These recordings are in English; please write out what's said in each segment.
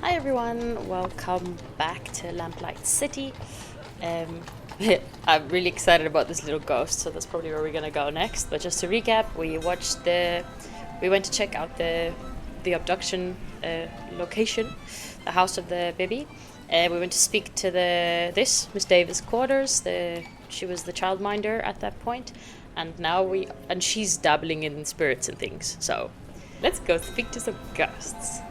Hi everyone, welcome back to Lamplight City. I'm really excited about this little ghost, so that's probably where we're gonna go next. But just to recap, we went to check out the abduction location, the house of the baby. We went to speak to Miss Davis' quarters. She was the childminder at that point, and she's dabbling in spirits and things. So let's go speak to some ghosts.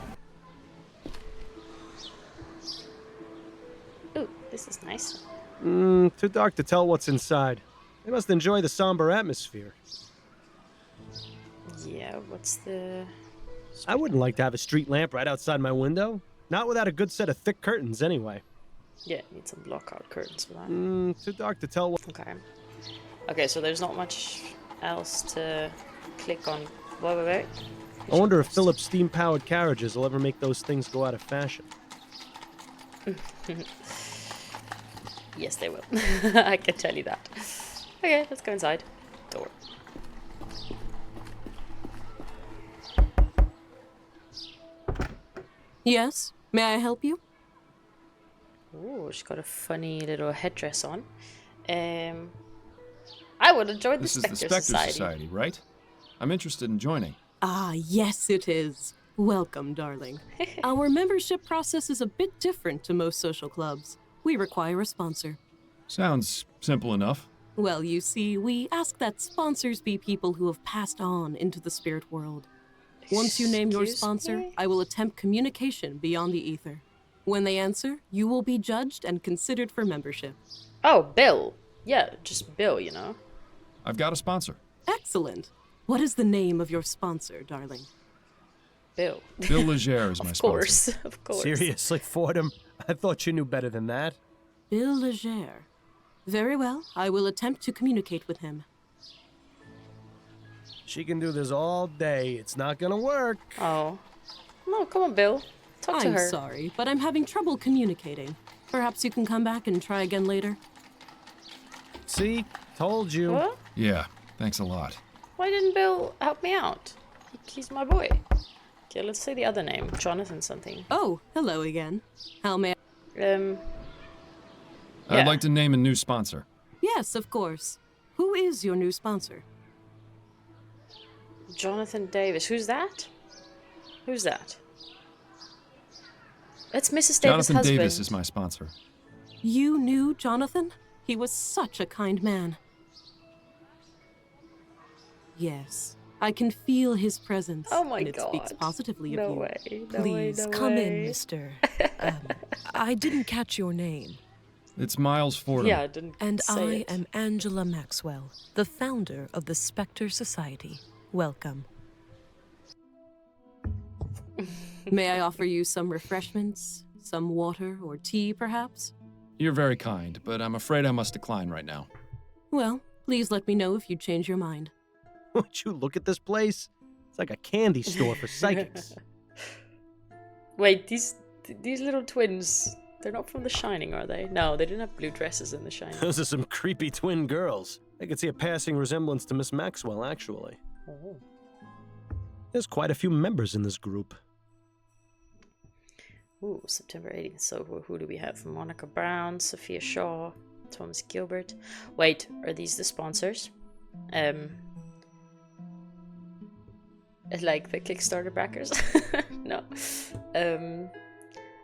Ooh, this is nice. Too dark to tell what's inside. They must enjoy the somber atmosphere. Yeah, what's the... I wouldn't like to have a street lamp right outside my window. Not without a good set of thick curtains, anyway. Yeah, need some blockout curtains for that. Too dark to tell what... Okay, so there's not much else to click on. Wait. I wonder if Philip's steam-powered carriages will ever make those things go out of fashion. Yes, they will. I can tell you that. Okay, let's go inside. Door. Yes? May I help you? Oh, she's got a funny little headdress on. I would enjoy the Spectre Society. This is the Spectre Society, right? I'm interested in joining. Ah, yes it is. Welcome, darling. Our membership process is a bit different to most social clubs. We require a sponsor. Sounds simple enough. Well, you see, we ask that sponsors be people who have passed on into the spirit world. Once you name your sponsor, I will attempt communication beyond the ether. When they answer, you will be judged and considered for membership. Oh, Bill. Yeah, just Bill, you know. I've got a sponsor. Excellent. What is the name of your sponsor, darling? Bill. Bill Leger is my sponsor. Of course. Seriously, Fordham? I thought you knew better than that. Bill Leger. Very well, I will attempt to communicate with him. She can do this all day. It's not gonna work. Oh. No, come on, Bill. Talk to her. I'm sorry, but I'm having trouble communicating. Perhaps you can come back and try again later. See? Told you. What? Yeah, thanks a lot. Why didn't Bill help me out? He's my boy. Okay, let's say the other name. Jonathan something. Oh, hello again. How may I... I'd like to name a new sponsor. Yes, of course. Who is your new sponsor? Jonathan Davis. Who's that? Who's that? It's Mrs. Davis' Jonathan husband. Davis is my sponsor. You knew Jonathan? He was such a kind man. Yes, I can feel his presence. Oh my and it God. speaks positively No of you. way. Please come in, mister. I didn't catch your name. It's Miles Fordham. Yeah, I didn't And say I it. am Angela Maxwell, the founder of the Spectre Society. Welcome. May I offer you some refreshments? Some water or tea, perhaps? You're very kind, but I'm afraid I must decline right now. Well, please let me know if you change your mind. Would you look at this place? It's like a candy store for psychics. Wait, these little twins, they're not from The Shining, are they? No, they didn't have blue dresses in The Shining. Those are some creepy twin girls. I could see a passing resemblance to Miss Maxwell, actually. Oh. There's quite a few members in this group. Ooh, September 18th. So who do we have? Monica Brown, Sophia Shaw, Thomas Gilbert. Wait, are these the sponsors? Like the Kickstarter backers? No.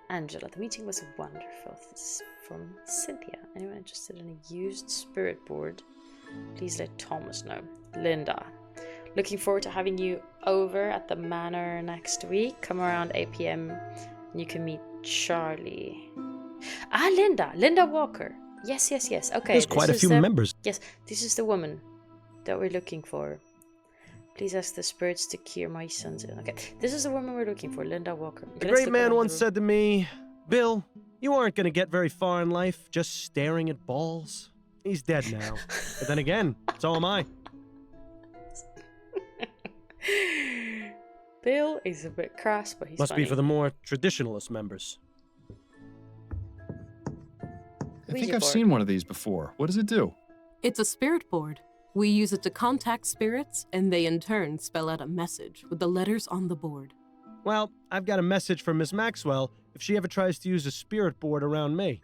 Angela, the meeting was wonderful. This is from Cynthia. Anyone interested in a used spirit board? Please let Thomas know. Linda. Looking forward to having you over at the manor next week. Come around 8 p.m. and you can meet Charlie. Ah, Linda Walker. Yes. Okay. There's quite a few members. Yes, this is the woman that we're looking for. Please ask the spirits to cure my sons. Okay, this is the woman we're looking for, Linda Walker. Okay, The great man once said to me, Bill, you aren't going to get very far in life just staring at balls. He's dead now. But then again, so am I. Bill is a bit crass, but he's Must funny. be for the more traditionalist members. I think I've seen one of these before. What does it do? It's a spirit board. We use it to contact spirits, and they in turn spell out a message with the letters on the board. Well, I've got a message from Miss Maxwell if she ever tries to use a spirit board around me.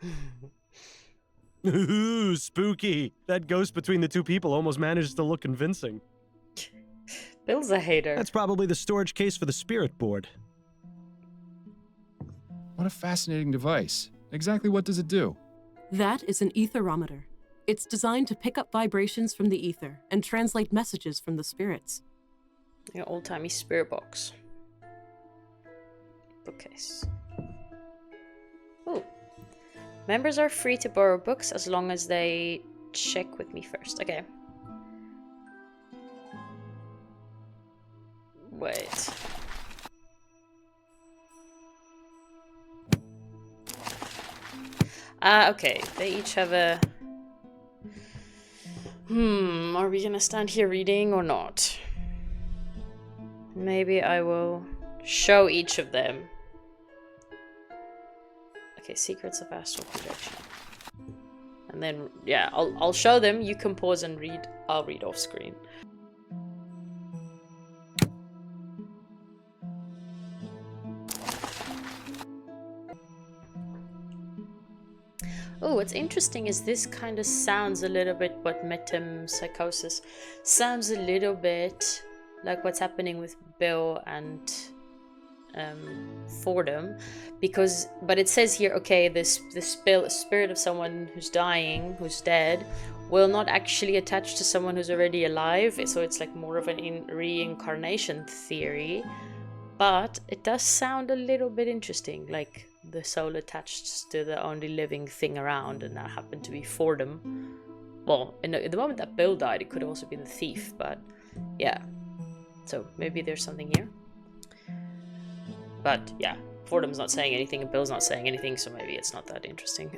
Ooh, spooky. That ghost between the two people almost manages to look convincing. Bill's a hater. That's probably the storage case for the spirit board. What a fascinating device. Exactly what does it do? That is an etherometer. It's designed to pick up vibrations from the ether and translate messages from the spirits. Your old-timey spirit box. Bookcase. Ooh. Members are free to borrow books as long as they check with me first. Okay. Wait. Okay. They each have a... are we gonna stand here reading or not? Maybe I will show each of them. Okay, Secrets of Astral Projection. And then, yeah, I'll show them. You can pause and read. I'll read off screen. Oh, what's interesting is this kind of sounds a little bit what metempsychosis sounds a little bit like what's happening with Bill and Fordham, but it says here, okay, the spirit of someone who's dying, who's dead, will not actually attach to someone who's already alive, so it's like more of an reincarnation theory, but it does sound a little bit interesting, like the soul attached to the only living thing around, and that happened to be Fordham. Well, in the moment that Bill died, it could have also been the thief, but yeah. So maybe there's something here. But yeah, Fordham's not saying anything and Bill's not saying anything, so maybe it's not that interesting.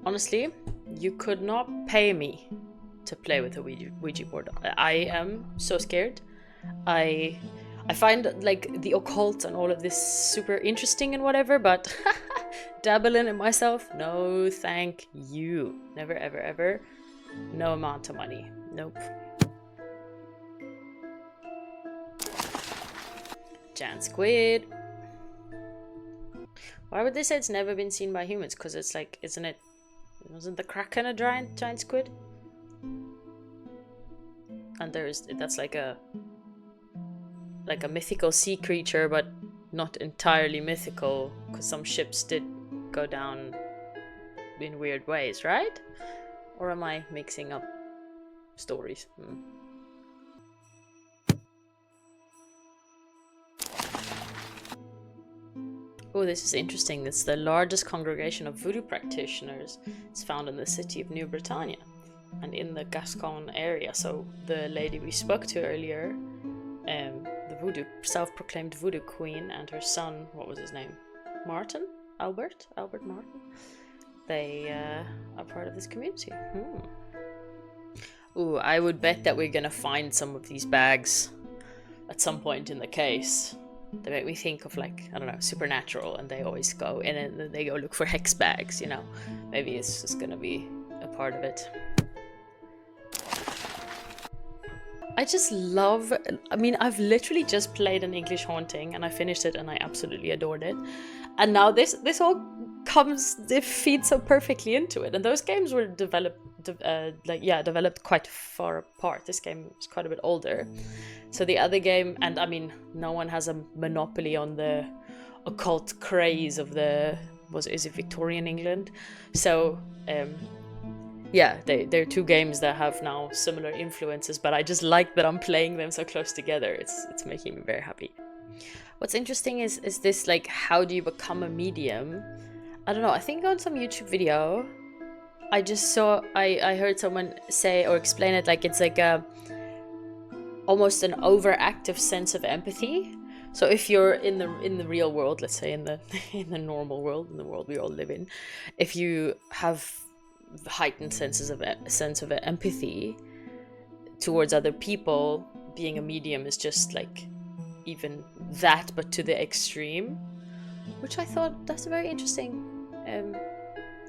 Honestly, you could not pay me to play with a Ouija board. I am so scared. I find like the occult and all of this super interesting and whatever, but dabbling in myself, no thank you. Never ever ever. No amount of money. Nope. Giant squid. Why would they say it's never been seen by humans? Because it's like, wasn't the Kraken a giant squid? And that's like a mythical sea creature, but not entirely mythical, because some ships did go down in weird ways, right? Or am I mixing up stories? Oh, this is interesting. It's the largest congregation of voodoo practitioners. It's found in the city of New Britannia and in the Gascon area. So the lady we spoke to earlier, the self-proclaimed voodoo queen, and her son, what was his name? Albert Martin. They are part of this community. Ooh, I would bet that we're gonna find some of these bags at some point in the case. They make me think of, like, I don't know, Supernatural, and they always go in and they go look for hex bags, you know. Maybe it's just gonna be a part of it. I just love, I mean, I've literally just played an English Haunting and I finished it and I absolutely adored it. And now this all it feeds so perfectly into it. And those games were developed quite far apart. This game is quite a bit older. So the other game, and I mean, no one has a monopoly on the occult craze of is it Victorian England? So, yeah, they're two games that have now similar influences, but I just like that I'm playing them so close together. It's making me very happy. What's interesting is this, like, how do you become a medium? I don't know, I think on some YouTube video, I heard someone say or explain it like it's like almost an overactive sense of empathy. So if you're in the real world, let's say in the normal world, in the world we all live in, if you have heightened sense of empathy towards other people, being a medium is just like even that, but to the extreme, which I thought that's a very interesting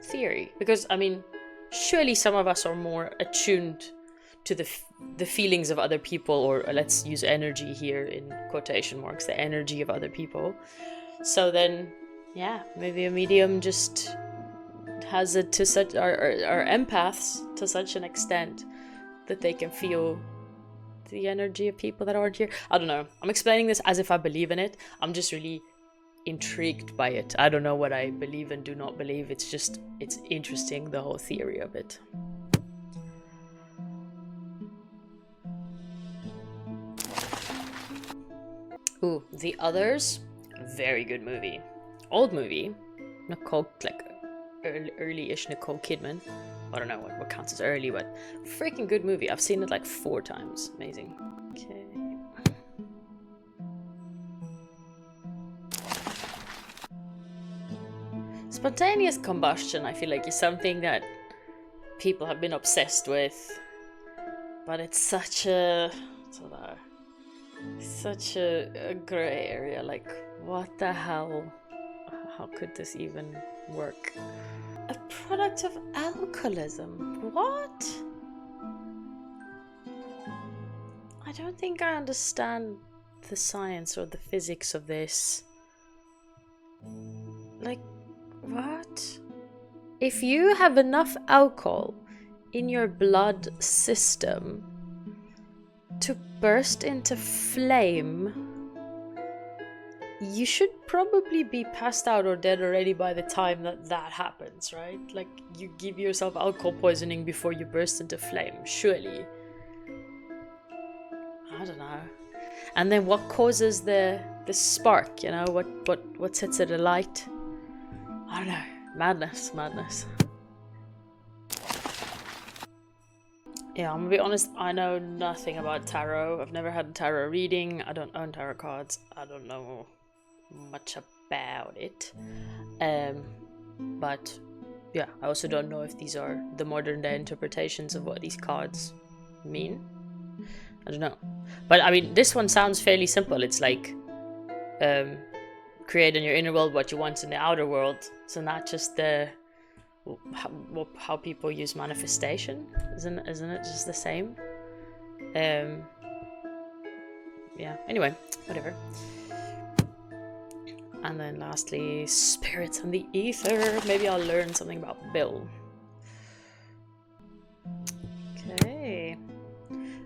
theory, because I mean, surely some of us are more attuned to the feelings of other people, or let's use energy here in quotation marks, the energy of other people. So then, yeah, maybe a medium just has it to such, are empaths to such an extent that they can feel the energy of people that aren't here. I don't know. I'm explaining this as if I believe in it. I'm just really intrigued by it. I don't know what I believe and do not believe. It's just, it's interesting, the whole theory of it. Ooh, The Others, very good movie. Old movie. Nicole, like early-ish Nicole Kidman. I don't know what counts as early, but freaking good movie. I've seen it like 4 times. Amazing. Okay. Spontaneous combustion, I feel like, is something that people have been obsessed with, but it's such a gray area. Like, what the hell? How could this even work? A product of alcoholism? What? I don't think I understand the science or the physics of this. Like, what? If you have enough alcohol in your blood system to burst into flame, you should probably be passed out or dead already by the time that happens, right? Like, you give yourself alcohol poisoning before you burst into flame, surely. I don't know. And then what causes the spark, you know? What sets it alight? I don't know. Madness. Yeah, I'm gonna be honest, I know nothing about tarot. I've never had a tarot reading. I don't own tarot cards. I don't know much about it. But yeah, I also don't know if these are the modern day interpretations of what these cards mean. I don't know. But I mean, this one sounds fairly simple. It's like create in your inner world what you want in the outer world. So not just the how people use manifestation. Isn't it just the same? Yeah, anyway, whatever. And then lastly, spirits and the ether. Maybe I'll learn something about Bill.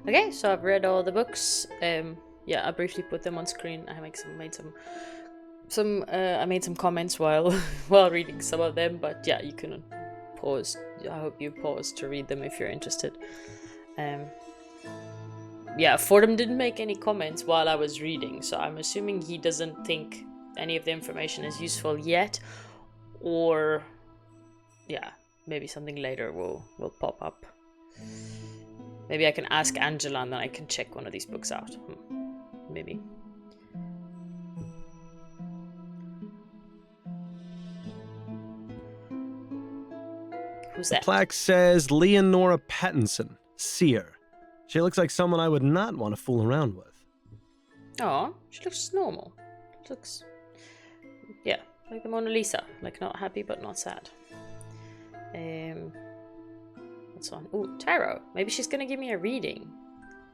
Okay, so I've read all the books. Yeah, I briefly put them on screen. I made some comments while reading some of them, but yeah, you can pause. I hope you pause to read them if you're interested. Yeah, Fordham didn't make any comments while I was reading, so I'm assuming he doesn't think any of the information is useful yet, or yeah, maybe something later will pop up. Maybe I can ask Angela and then I can check one of these books out. Maybe. Who's that? The plaque says Leonora Pattinson, seer. She looks like someone I would not want to fool around with. Oh, she looks normal. Looks, yeah, like the Mona Lisa. Like, not happy but not sad. What's on? Ooh, tarot. Maybe she's gonna give me a reading.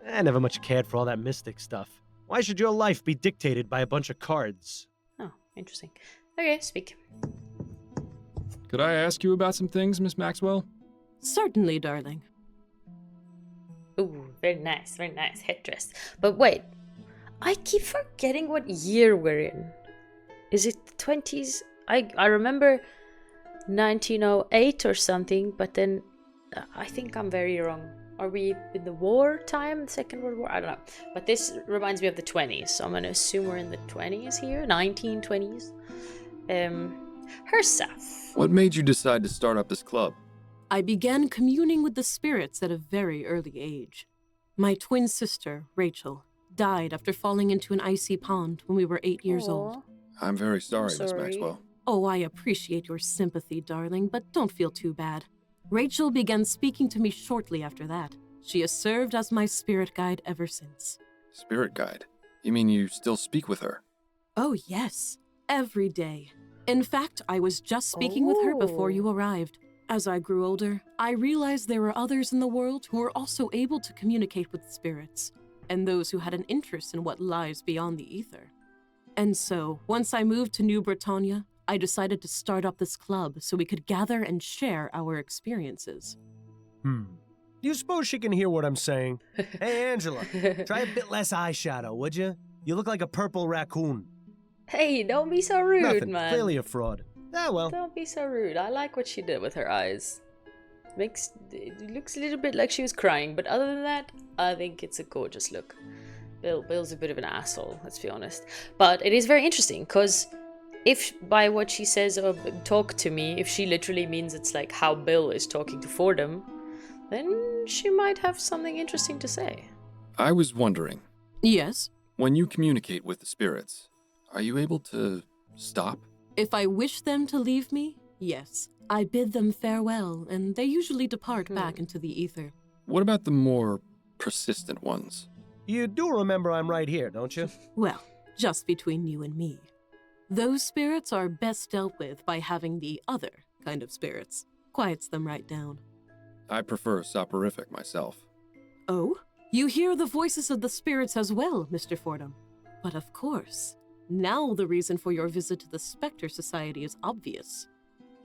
I never much cared for all that mystic stuff. Why should your life be dictated by a bunch of cards? Oh, interesting. Okay, speak. Could I ask you about some things, Miss Maxwell? Certainly, darling. Ooh, very nice headdress. But wait, I keep forgetting what year we're in. Is it the 20s? I remember 1908 or something, but then I think I'm very wrong. Are we in the wartime, Second World War? I don't know. But this reminds me of the 20s, so I'm going to assume we're in the 20s here, 1920s. Herself. What made you decide to start up this club? I began communing with the spirits at a very early age. My twin sister, Rachel, died after falling into an icy pond when we were 8 years old. I'm very sorry, Miss Sorry. Maxwell. Oh, I appreciate your sympathy, darling, but don't feel too bad. Rachel began speaking to me shortly after that. She has served as my spirit guide ever since. Spirit guide? You mean you still speak with her? Oh, yes. Every day. In fact, I was just speaking with her before you arrived. As I grew older, I realized there were others in the world who were also able to communicate with spirits, and those who had an interest in what lies beyond the ether. And so, once I moved to New Britannia, I decided to start up this club so we could gather and share our experiences. Do you suppose she can hear what I'm saying? Hey, Angela, try a bit less eyeshadow, would you? You look like a purple raccoon. Hey, don't be so rude, Nothing, man. clearly a fraud. Ah, well. Don't be so rude. I like what she did with her eyes. It looks a little bit like she was crying, but other than that, I think it's a gorgeous look. Bill's a bit of an asshole, let's be honest. But it is very interesting, because if by what she says or talk to me, if she literally means it's like how Bill is talking to Fordham, then she might have something interesting to say. I was wondering, Yes? when you communicate with the spirits, are you able to stop? If I wish them to leave me, yes. I bid them farewell, and they usually depart back into the ether. What about the more persistent ones? You do remember I'm right here, don't you? Well, just between you and me. Those spirits are best dealt with by having the other kind of spirits. Quiets them right down. I prefer soporific myself. Oh? You hear the voices of the spirits as well, Mr. Fordham. But of course, now the reason for your visit to the Spectre Society is obvious.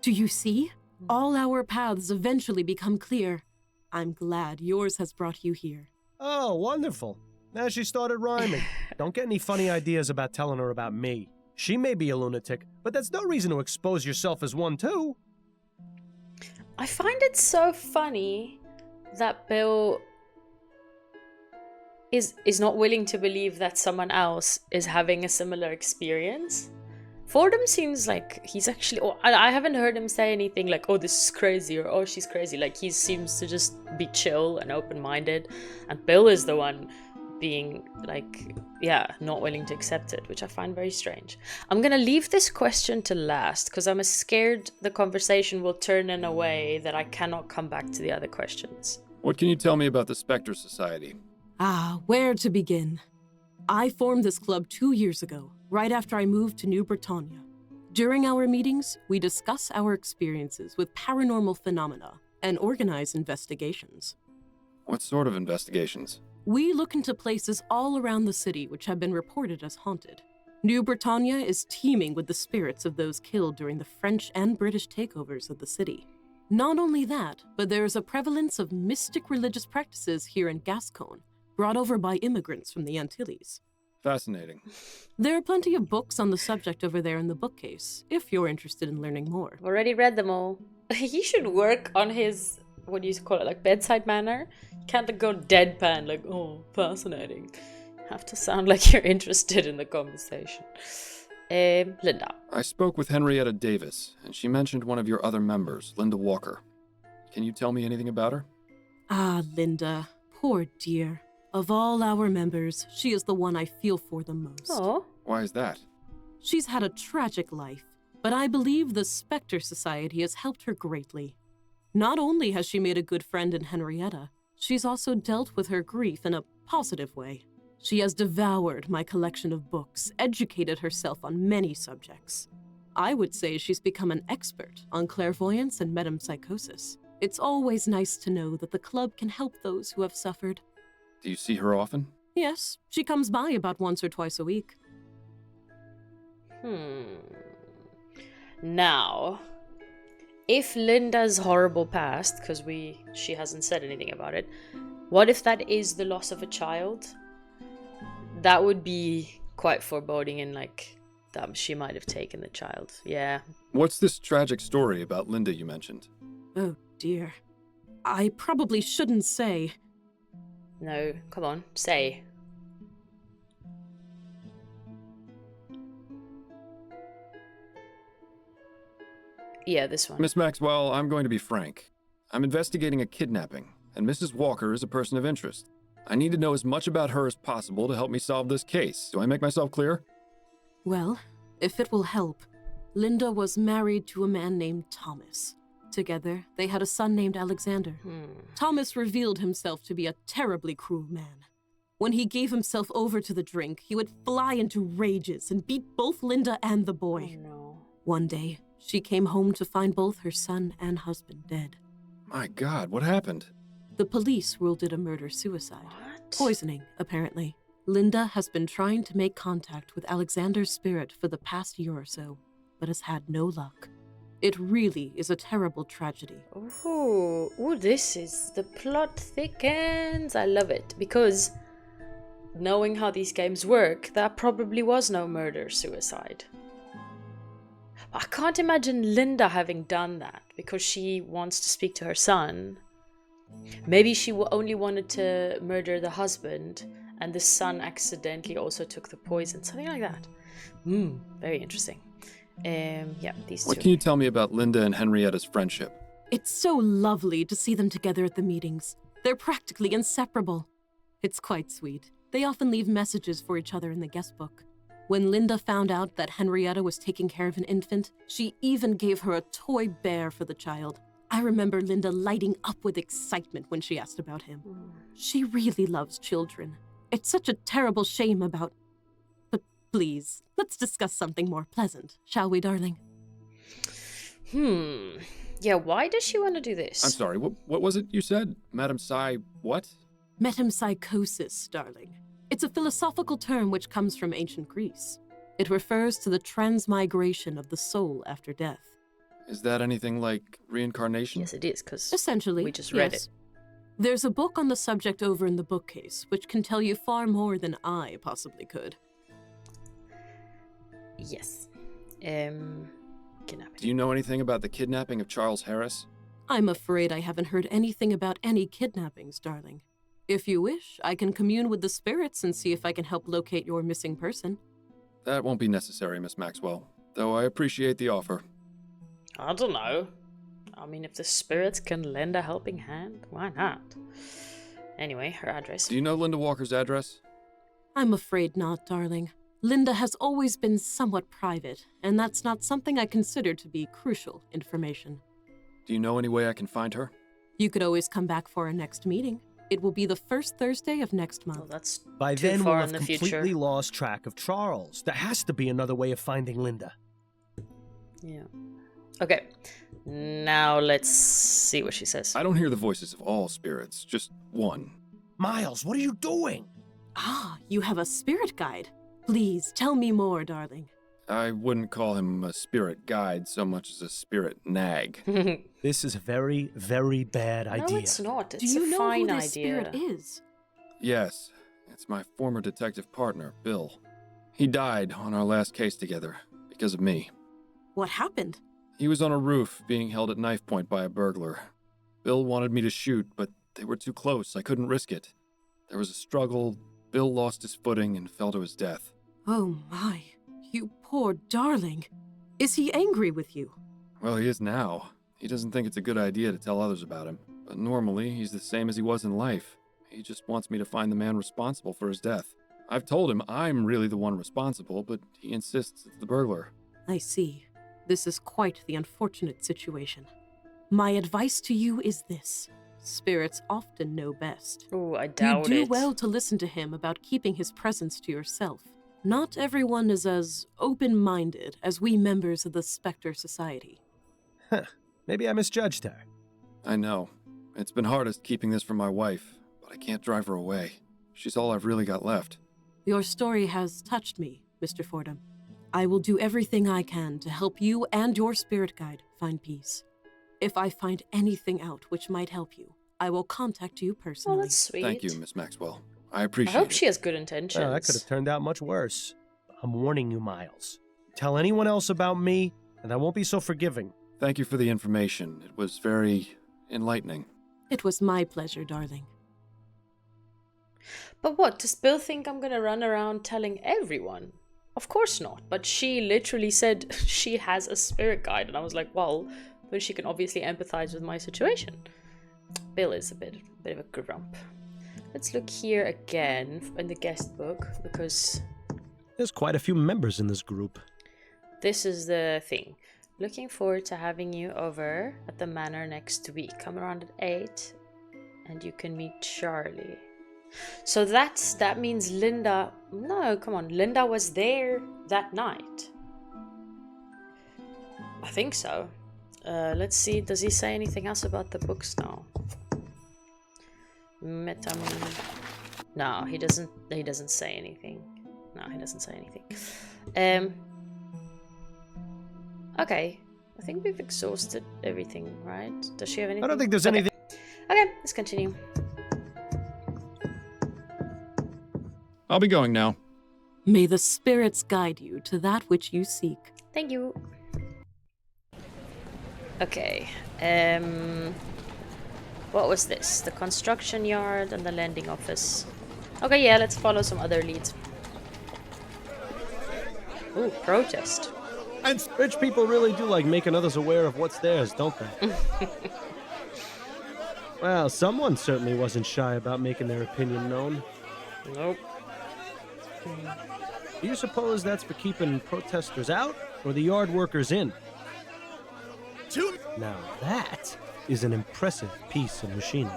Do you see? All our paths eventually become clear. I'm glad yours has brought you here. Oh, wonderful. Now she started rhyming. Don't get any funny ideas about telling her about me. She may be a lunatic, but that's no reason to expose yourself as one too. I find it so funny that Bill is not willing to believe that someone else is having a similar experience. Fordham seems like he's actually... Oh, I haven't heard him say anything like, oh, this is crazy, or oh, she's crazy. Like, he seems to just be chill and open-minded. And Bill is the one being, like, yeah, not willing to accept it, which I find very strange. I'm gonna leave this question to last, because I'm scared the conversation will turn in a way that I cannot come back to the other questions. What can you tell me about the Spectre Society? Ah, where to begin? I formed this club 2 years ago, right after I moved to New Britannia. During our meetings, we discuss our experiences with paranormal phenomena and organize investigations. What sort of investigations? We look into places all around the city which have been reported as haunted. New Britannia is teeming with the spirits of those killed during the French and British takeovers of the city. Not only that, but there is a prevalence of mystic religious practices here in Gascon, brought over by immigrants from the Antilles. Fascinating. There are plenty of books on the subject over there in the bookcase, if you're interested in learning more. Already read them all. He should work on his, what do you call it, like bedside manner? Can't go deadpan, like, oh, fascinating. Have to sound like you're interested in the conversation. Linda. I spoke with Henrietta Davis, and she mentioned one of your other members, Linda Walker. Can you tell me anything about her? Ah, Linda. Poor dear. Of all our members, she is the one I feel for the most. Oh. Why is that? She's had a tragic life, but I believe the Spectre Society has helped her greatly. Not only has she made a good friend in Henrietta, she's also dealt with her grief in a positive way. She has devoured my collection of books, educated herself on many subjects. I would say she's become an expert on clairvoyance and metempsychosis. It's always nice to know that the club can help those who have suffered. Do you see her often? Yes, she comes by about once or twice a week. Now, if Linda's horrible past, because she hasn't said anything about it, what if that is the loss of a child? That would be quite foreboding, and like, she might have taken the child. Yeah. What's this tragic story about Linda you mentioned? Oh dear. I probably shouldn't say. No, come on, say. Yeah, this one. Miss Maxwell, I'm going to be frank. I'm investigating a kidnapping, and Mrs. Walker is a person of interest. I need to know as much about her as possible to help me solve this case. Do I make myself clear? Well, if it will help, Linda was married to a man named Thomas. Together, they had a son named Alexander. Thomas revealed himself to be a terribly cruel man. When he gave himself over to the drink, he would fly into rages and beat both Linda and the boy. Oh, no. One day, She came home to find both her son and husband dead. My God, what happened? The police ruled it a murder-suicide. What? Poisoning, apparently. Linda has been trying to make contact with Alexander's spirit for the past year or so, but has had no luck. It really is a terrible tragedy. Ooh, the plot thickens. I love it, because knowing how these games work, there probably was no murder-suicide. I can't imagine Linda having done that because she wants to speak to her son. Maybe she only wanted to murder the husband, and the son accidentally also took the poison. Something like that. Very interesting. Yeah, these What two. can you tell me about Linda and Henrietta's friendship? It's so lovely to see them together at the meetings. They're practically inseparable. It's quite sweet. They often leave messages for each other in the guest book. When Linda found out that Henrietta was taking care of an infant, she even gave her a toy bear for the child. I remember Linda lighting up with excitement when she asked about him. She really loves children. It's such a terrible shame about... But please, let's discuss something more pleasant, shall we, darling? Yeah, why does she want to do this? I'm sorry, what was it you said? Madam Psy, what? Metempsychosis, darling. It's a philosophical term which comes from ancient Greece. It refers to the transmigration of the soul after death. Is that anything like reincarnation? Yes, it is, because Essentially, we just read yes. it. There's a book on the subject over in the bookcase, which can tell you far more than I possibly could. Yes. Kidnapping. Do you know anything about the kidnapping of Charles Harris? I'm afraid I haven't heard anything about any kidnappings, darling. If you wish, I can commune with the spirits and see if I can help locate your missing person. That won't be necessary, Miss Maxwell, though I appreciate the offer. I don't know. I mean, if the spirits can lend a helping hand, why not? Anyway, her address. Do you know Linda Walker's address? I'm afraid not, darling. Linda has always been somewhat private, and that's not something I consider to be crucial information. Do you know any way I can find her? You could always come back for our next meeting. It will be the first Thursday of next month. Oh, that's By too then, far we'll in have the completely future. lost track of Charles. There has to be another way of finding Linda. Yeah. Okay. Now let's see what she says. I don't hear the voices of all spirits, just one. Miles, what are you doing? Ah, you have a spirit guide. Please, tell me more, darling. I wouldn't call him a spirit guide so much as a spirit nag. This is a very, very bad idea. No, it's not. It's Do you a know fine who this idea. spirit is? Yes, it's my former detective partner, Bill. He died on our last case together, because of me. What happened? He was on a roof, being held at knife point by a burglar. Bill wanted me to shoot, but they were too close. I couldn't risk it. There was a struggle. Bill lost his footing and fell to his death. Oh my, you poor darling. Is he angry with you? Well, he is now. He doesn't think it's a good idea to tell others about him. But normally, he's the same as he was in life. He just wants me to find the man responsible for his death. I've told him I'm really the one responsible, but he insists it's the burglar. I see. This is quite the unfortunate situation. My advice to you is this. Spirits often know best. Oh, I doubt You do it. well to listen to him about keeping his presence to yourself. Not everyone is as open-minded as we members of the Spectre Society. Maybe I misjudged her. I know. It's been hardest keeping this from my wife, but I can't drive her away. She's all I've really got left. Your story has touched me, Mr. Fordham. I will do everything I can to help you and your spirit guide find peace. If I find anything out which might help you, I will contact you Oh, personally. that's sweet. Thank you, Miss Maxwell. I I appreciate hope it. she has good intentions. Oh, that could have turned out much worse. I'm warning you, Miles. Tell anyone else about me, and I won't be so forgiving. Thank you for the information. It was very enlightening. It was my pleasure, darling. But what, does Bill think I'm gonna run around telling everyone? Of course not. But she literally said she has a spirit guide, and I was like, well, then she can obviously empathize with my situation. Bill is a bit of a grump. Let's look here again in the guest book, because There's quite a few members in this group. this is the thing. Looking forward to having you over at the manor next week. Come around at 8 and you can meet Charlie. So that means Linda... No, come on. Linda was there that night. I think so. Let's see. Does he say anything else about the books now? No, he doesn't. He doesn't say anything. No, he doesn't say anything. Okay. I think we've exhausted everything, right? Does she have anything? I don't think there's anything. Okay, let's continue. I'll be going now. May the spirits guide you to that which you seek. Thank you. Okay. What was this? The construction yard and the lending office. Okay, yeah, let's follow some other leads. Ooh, protest. And rich people really do like making others aware of what's theirs, don't they? Well, someone certainly wasn't shy about making their opinion known. Nope. Do you suppose that's for keeping protesters out or the yard workers in? Now that is an impressive piece of machinery.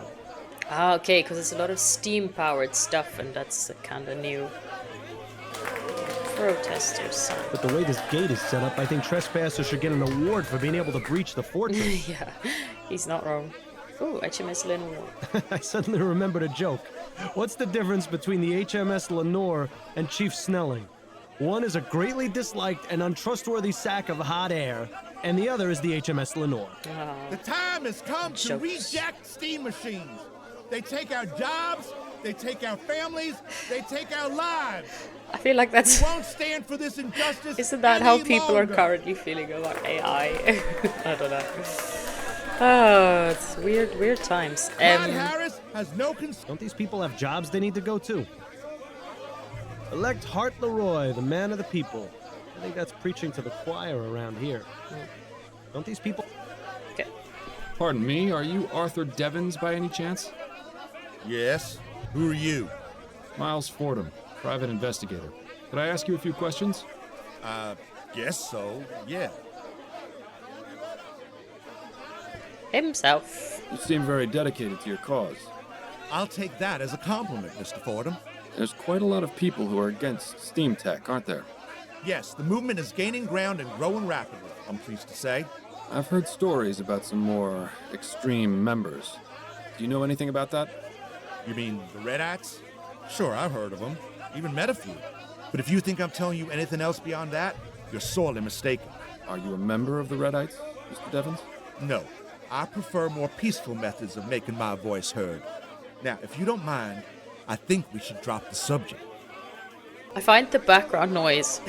Ah, okay, because it's a lot of steam-powered stuff, and that's kind of new. Protesters, son. But the way this gate is set up, I think trespassers should get an award for being able to breach the fortress. Yeah, he's not wrong. Ooh, HMS Lenore. I suddenly remembered a joke. What's the difference between the HMS Lenore and Chief Snelling? One is a greatly disliked and untrustworthy sack of hot air, and the other is the HMS Lenore. The time has come to Jokes. reject steam machines. They take our jobs, they take our families, they take our lives. I feel like that's... We won't stand for this injustice. Isn't that how any people longer. are currently feeling about AI? I don't know. Oh, it's weird times. Todd Harris has no Don't these people have jobs they need to go to? Elect Hart Leroy, the man of the people. I think that's preaching to the choir around here. Don't these people... Okay. Pardon me, are you Arthur Devons by any chance? Yes. Who are you? Miles Fordham, private investigator. Could I ask you a few questions? Guess so. Yeah. Himself. You seem very dedicated to your cause. I'll take that as a compliment, Mr. Fordham. There's quite a lot of people who are against steam tech, aren't there? Yes, the movement is gaining ground and growing rapidly, I'm pleased to say. I've heard stories about some more extreme members. Do you know anything about that? You mean the Redites? Sure, I've heard of them. Even met a few. But if you think I'm telling you anything else beyond that, you're sorely mistaken. Are you a member of the Redites, Mr. Devons? No, I prefer more peaceful methods of making my voice heard. Now, if you don't mind, I think we should drop the subject. I find the background noise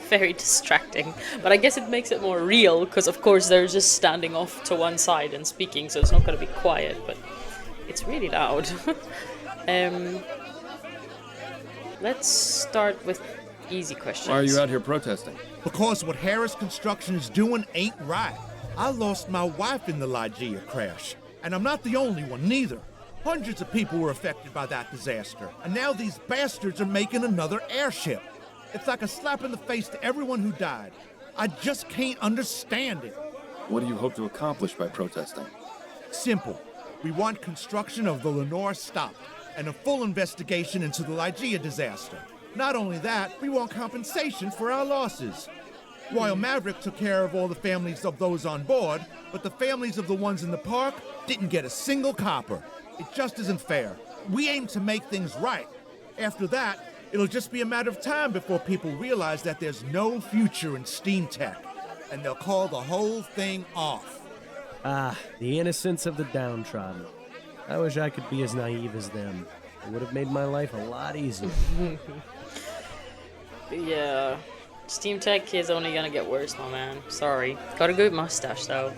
very distracting, but I guess it makes it more real, because of course they're just standing off to one side and speaking, so it's not going to be quiet, but it's really loud. Let's start with easy questions. Why are you out here protesting? Because what Harris Construction is doing ain't right. I lost my wife in the Lygia crash, and I'm not the only one, neither. Hundreds of people were affected by that disaster, and now these bastards are making another airship. It's like a slap in the face to everyone who died. I just can't understand it. What do you hope to accomplish by protesting? Simple. We want construction of the Lenore stopped, and a full investigation into the Lygia disaster. Not only that, we want compensation for our losses. Royal Maverick took care of all the families of those on board, but the families of the ones in the park didn't get a single copper. It just isn't fair. We aim to make things right. After that, it'll just be a matter of time before people realize that there's no future in steam tech, and they'll call the whole thing off. Ah, the innocence of the downtrodden. I wish I could be as naive as them. It would have made my life a lot easier. Yeah. Steam tech is only gonna get worse, my man. Sorry. Got a good mustache, though.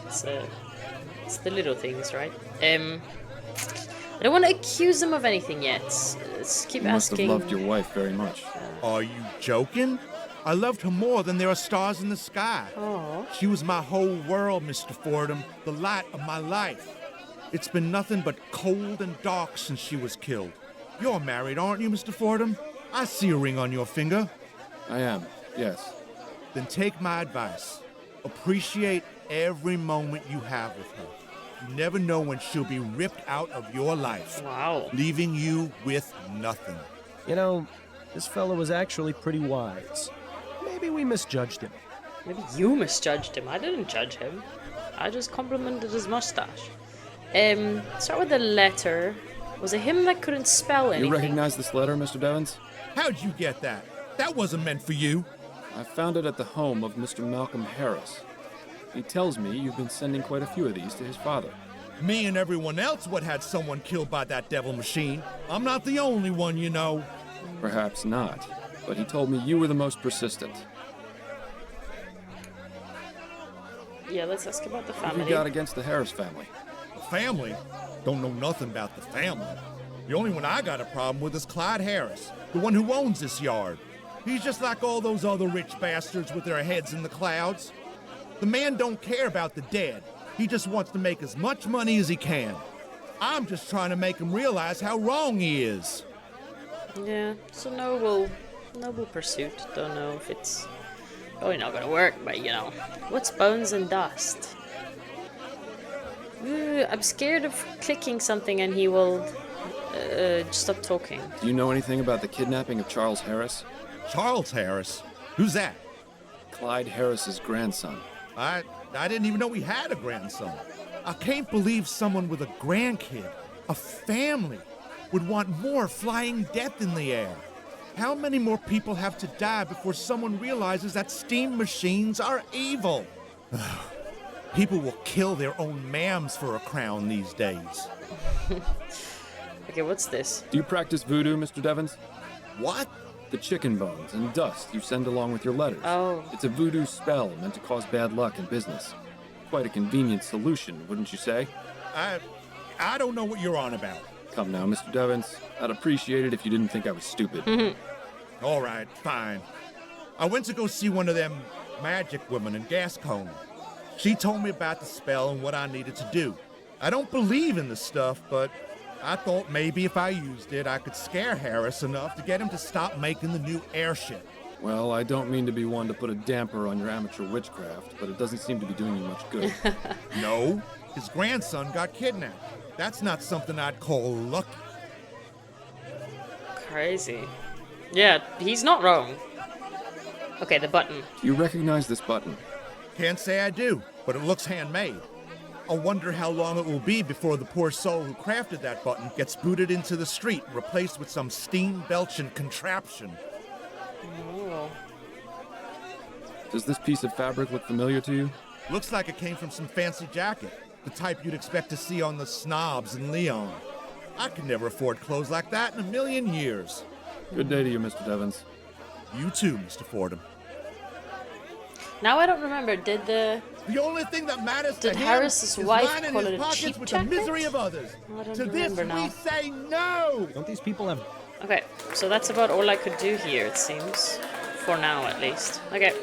It's the little things, right? I don't want to accuse them of anything yet. Let's keep You must asking. have loved your wife very much. Are you joking? I loved her more than there are stars in the sky. Aw. She was my whole world, Mr. Fordham, the light of my life. It's been nothing but cold and dark since she was killed. You're married, aren't you, Mr. Fordham? I see a ring on your finger. I am, yes. Then take my advice. Appreciate every moment you have with her. You never know when she'll be ripped out of your life, Wow. leaving you with nothing. You know, this fellow was actually pretty wise. Maybe we misjudged him. Maybe you misjudged him. I didn't judge him. I just complimented his mustache. Start with the letter. Was it him that couldn't spell anything? You recognize this letter, Mr. Devons? How'd you get that? That wasn't meant for you. I found it at the home of Mr. Malcolm Harris. He tells me you've been sending quite a few of these to his father. Me and everyone else would had someone killed by that devil machine. I'm not the only one, you know. Perhaps not, but he told me you were the most persistent. Yeah, let's ask about the What have family. you got against the Harris family? The family? Don't know nothing about the family. The only one I got a problem with is Clyde Harris, the one who owns this yard. He's just like all those other rich bastards with their heads in the clouds. The man don't care about the dead. He just wants to make as much money as he can. I'm just trying to make him realize how wrong he is. Yeah, it's a noble pursuit. Don't know if it's probably not gonna work, but you know. What's bones and dust? I'm scared of clicking something and he will stop talking. Do you know anything about the kidnapping of Charles Harris? Charles Harris? Who's that? Clyde Harris's grandson. I didn't even know he had a grandson. I can't believe someone with a grandkid, a family, would want more flying death in the air. How many more people have to die before someone realizes that steam machines are evil? People will kill their own mams for a crown these days. Okay, what's this? Do you practice voodoo, Mr. Devons? What? The chicken bones and dust you send along with your letters. Oh. It's a voodoo spell meant to cause bad luck in business. Quite a convenient solution, wouldn't you say? I don't know what you're on about. Come now, Mr. Devons. I'd appreciate it if you didn't think I was stupid. All right, fine. I went to go see one of them magic women in Gascony. She told me about the spell and what I needed to do. I don't believe in the stuff, but I thought maybe if I used it, I could scare Harris enough to get him to stop making the new airship. Well, I don't mean to be one to put a damper on your amateur witchcraft, but it doesn't seem to be doing you much good. No, his grandson got kidnapped. That's not something I'd call lucky. Crazy. Yeah, he's not wrong. Okay, the button. Do you recognize this button? Can't say I do, but it looks handmade. I wonder how long it will be before the poor soul who crafted that button gets booted into the street and replaced with some steam-belching contraption. Oh. Does this piece of fabric look familiar to you? Looks like it came from some fancy jacket, the type you'd expect to see on the snobs in Leon. I could never afford clothes like that in a million years. Good day to you, Mr. Devons. You too, Mr. Fordham. Now I don't remember, did the... The only thing that matters to Did him Harris's is wife lining call his it a pockets cheap with jacket? the misery of others. I don't To this remember now. we say no! Don't these people have... Okay, so that's about all I could do here, it seems. For now, at least. Okay.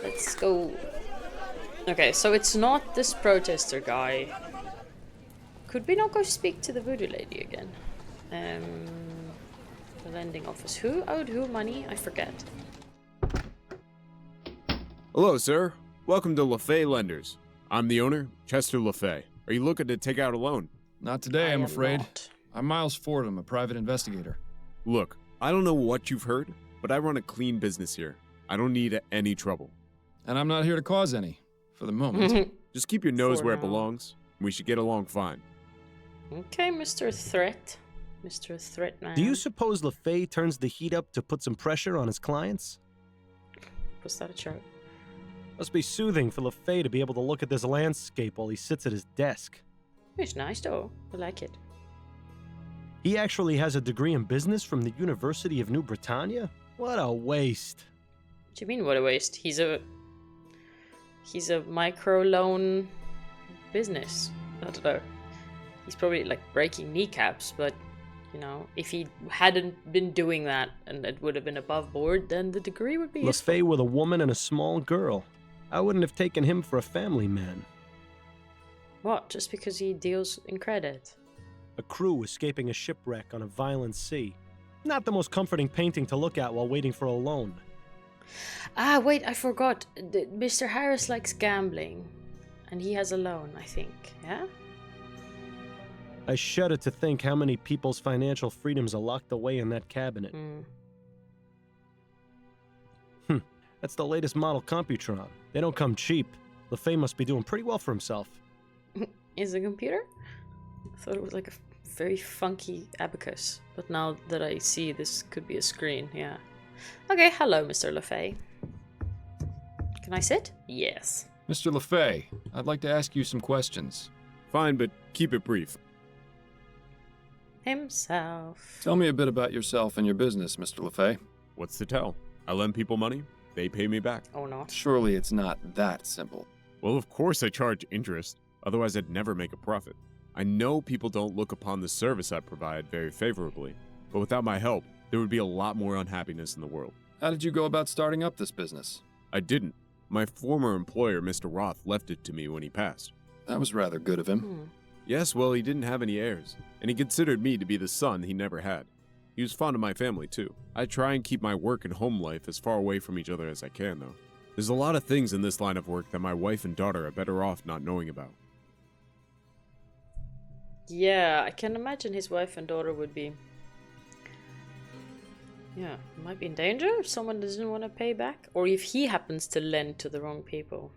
Let's go. Okay, so it's not this protester guy. Could we not go speak to the voodoo lady again? The lending office. Who owed who money? I forget. Hello, sir. Welcome to LaFay Lenders. I'm the owner, Chester LaFay. Are you looking to take out a loan? Not today, I I'm am afraid. not. I'm Miles Fordham, a private investigator. Look, I don't know what you've heard, but I run a clean business here. I don't need any trouble. And I'm not here to cause any, for the moment. Just keep your nose For where it now. belongs. We should get along fine. Okay, Mr. Threat. Mr. Threat Man. Do you suppose LaFay turns the heat up to put some pressure on his clients? Was that a joke? Must be soothing for LaFay to be able to look at this landscape while he sits at his desk. It's nice though. I like it. He actually has a degree in business from the University of New Britannia? What a waste. What do you mean what a waste? He's a micro loan business. I don't know. He's probably like breaking kneecaps, but you know, if he hadn't been doing that and it would have been above board, then the degree would be useful. LaFay with a woman and a small girl. I wouldn't have taken him for a family man. What? Just because he deals in credit? A crew escaping a shipwreck on a violent sea. Not the most comforting painting to look at while waiting for a loan. Ah, wait, I forgot. Mr. Harris likes gambling. And he has a loan, I think. Yeah? I shudder to think how many people's financial freedoms are locked away in that cabinet. That's the latest model Computron. They don't come cheap. LeFay must be doing pretty well for himself. Is it a computer? I thought it was like a very funky abacus. But now that I see this could be a screen, yeah. Okay, hello, Mr. LeFay. Can I sit? Yes. Mr. LeFay, I'd like to ask you some questions. Fine, but keep it brief. Himself. Tell me a bit about yourself and your business, Mr. LeFay. What's to tell? I lend people money, they pay me back. Or not. Surely it's not that simple. Well, of course I charge interest, otherwise I'd never make a profit. I know people don't look upon the service I provide very favorably, but without my help, there would be a lot more unhappiness in the world. How did you go about starting up this business? I didn't. My former employer, Mr. Roth, left it to me when he passed. That was rather good of him. Yes, well, he didn't have any heirs, and he considered me to be the son he never had. He was fond of my family, too. I try and keep my work and home life as far away from each other as I can, though. There's a lot of things in this line of work that my wife and daughter are better off not knowing about. Yeah, I can imagine his wife and daughter would be... Yeah, might be in danger if someone doesn't want to pay back. Or if he happens to lend to the wrong people.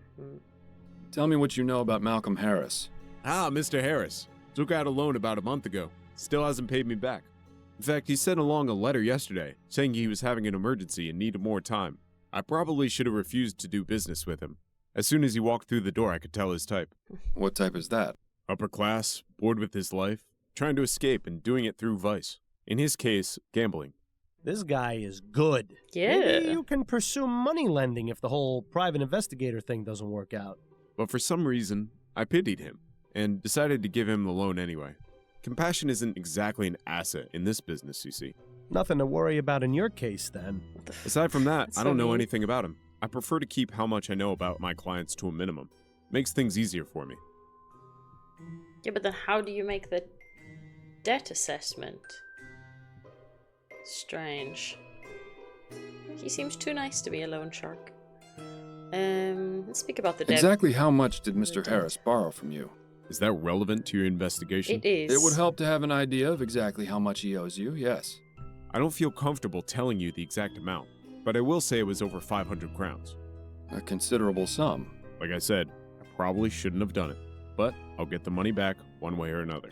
Tell me what you know about Malcolm Harris. Ah, Mr. Harris. Took out a loan about a month ago. Still hasn't paid me back. In fact, he sent along a letter yesterday saying he was having an emergency and needed more time. I probably should have refused to do business with him. As soon as he walked through the door, I could tell his type. What type is that? Upper class, bored with his life, trying to escape and doing it through vice. In his case, gambling. This guy is good. Yeah. Maybe you can pursue money lending if the whole private investigator thing doesn't work out. But for some reason, I pitied him and decided to give him the loan anyway. Compassion isn't exactly an asset in this business, you see. Nothing to worry about in your case, then. Aside from that, That's I don't so know mean. anything about him. I prefer to keep how much I know about my clients to a minimum. Makes things easier for me. Yeah, but then how do you make the debt assessment? Strange. He seems too nice to be a loan shark. Let's speak about the debt. Exactly how much did Mr. Harris borrow from you? Is that relevant to your investigation? It is. It would help to have an idea of exactly how much he owes you, yes. I don't feel comfortable telling you the exact amount, but I will say it was over 500 crowns. A considerable sum. Like I said, I probably shouldn't have done it, but I'll get the money back one way or another.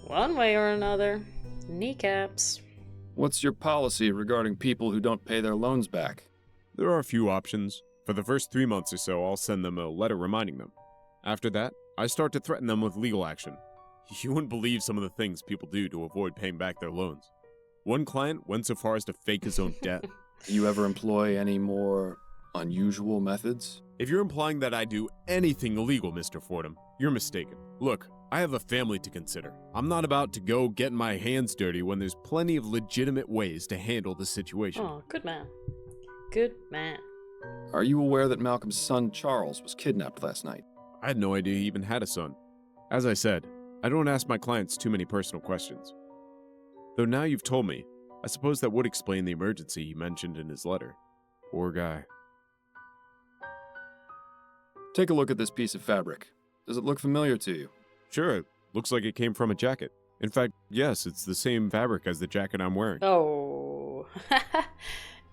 One way or another. Kneecaps. What's your policy regarding people who don't pay their loans back? There are a few options. For the first 3 months or so, I'll send them a letter reminding them. After that, I start to threaten them with legal action. You wouldn't believe some of the things people do to avoid paying back their loans. One client went so far as to fake his own death. Do you ever employ any more unusual methods? If you're implying that I do anything illegal, Mr. Fordham, you're mistaken. Look, I have a family to consider. I'm not about to go getting my hands dirty when there's plenty of legitimate ways to handle the situation. Oh, good man. Good man. Are you aware that Malcolm's son Charles was kidnapped last night? I had no idea he even had a son. As I said, I don't ask my clients too many personal questions. Though now you've told me, I suppose that would explain the emergency he mentioned in his letter. Poor guy. Take a look at this piece of fabric. Does it look familiar to you? Sure, it looks like it came from a jacket. In fact, yes, it's the same fabric as the jacket I'm wearing. Oh.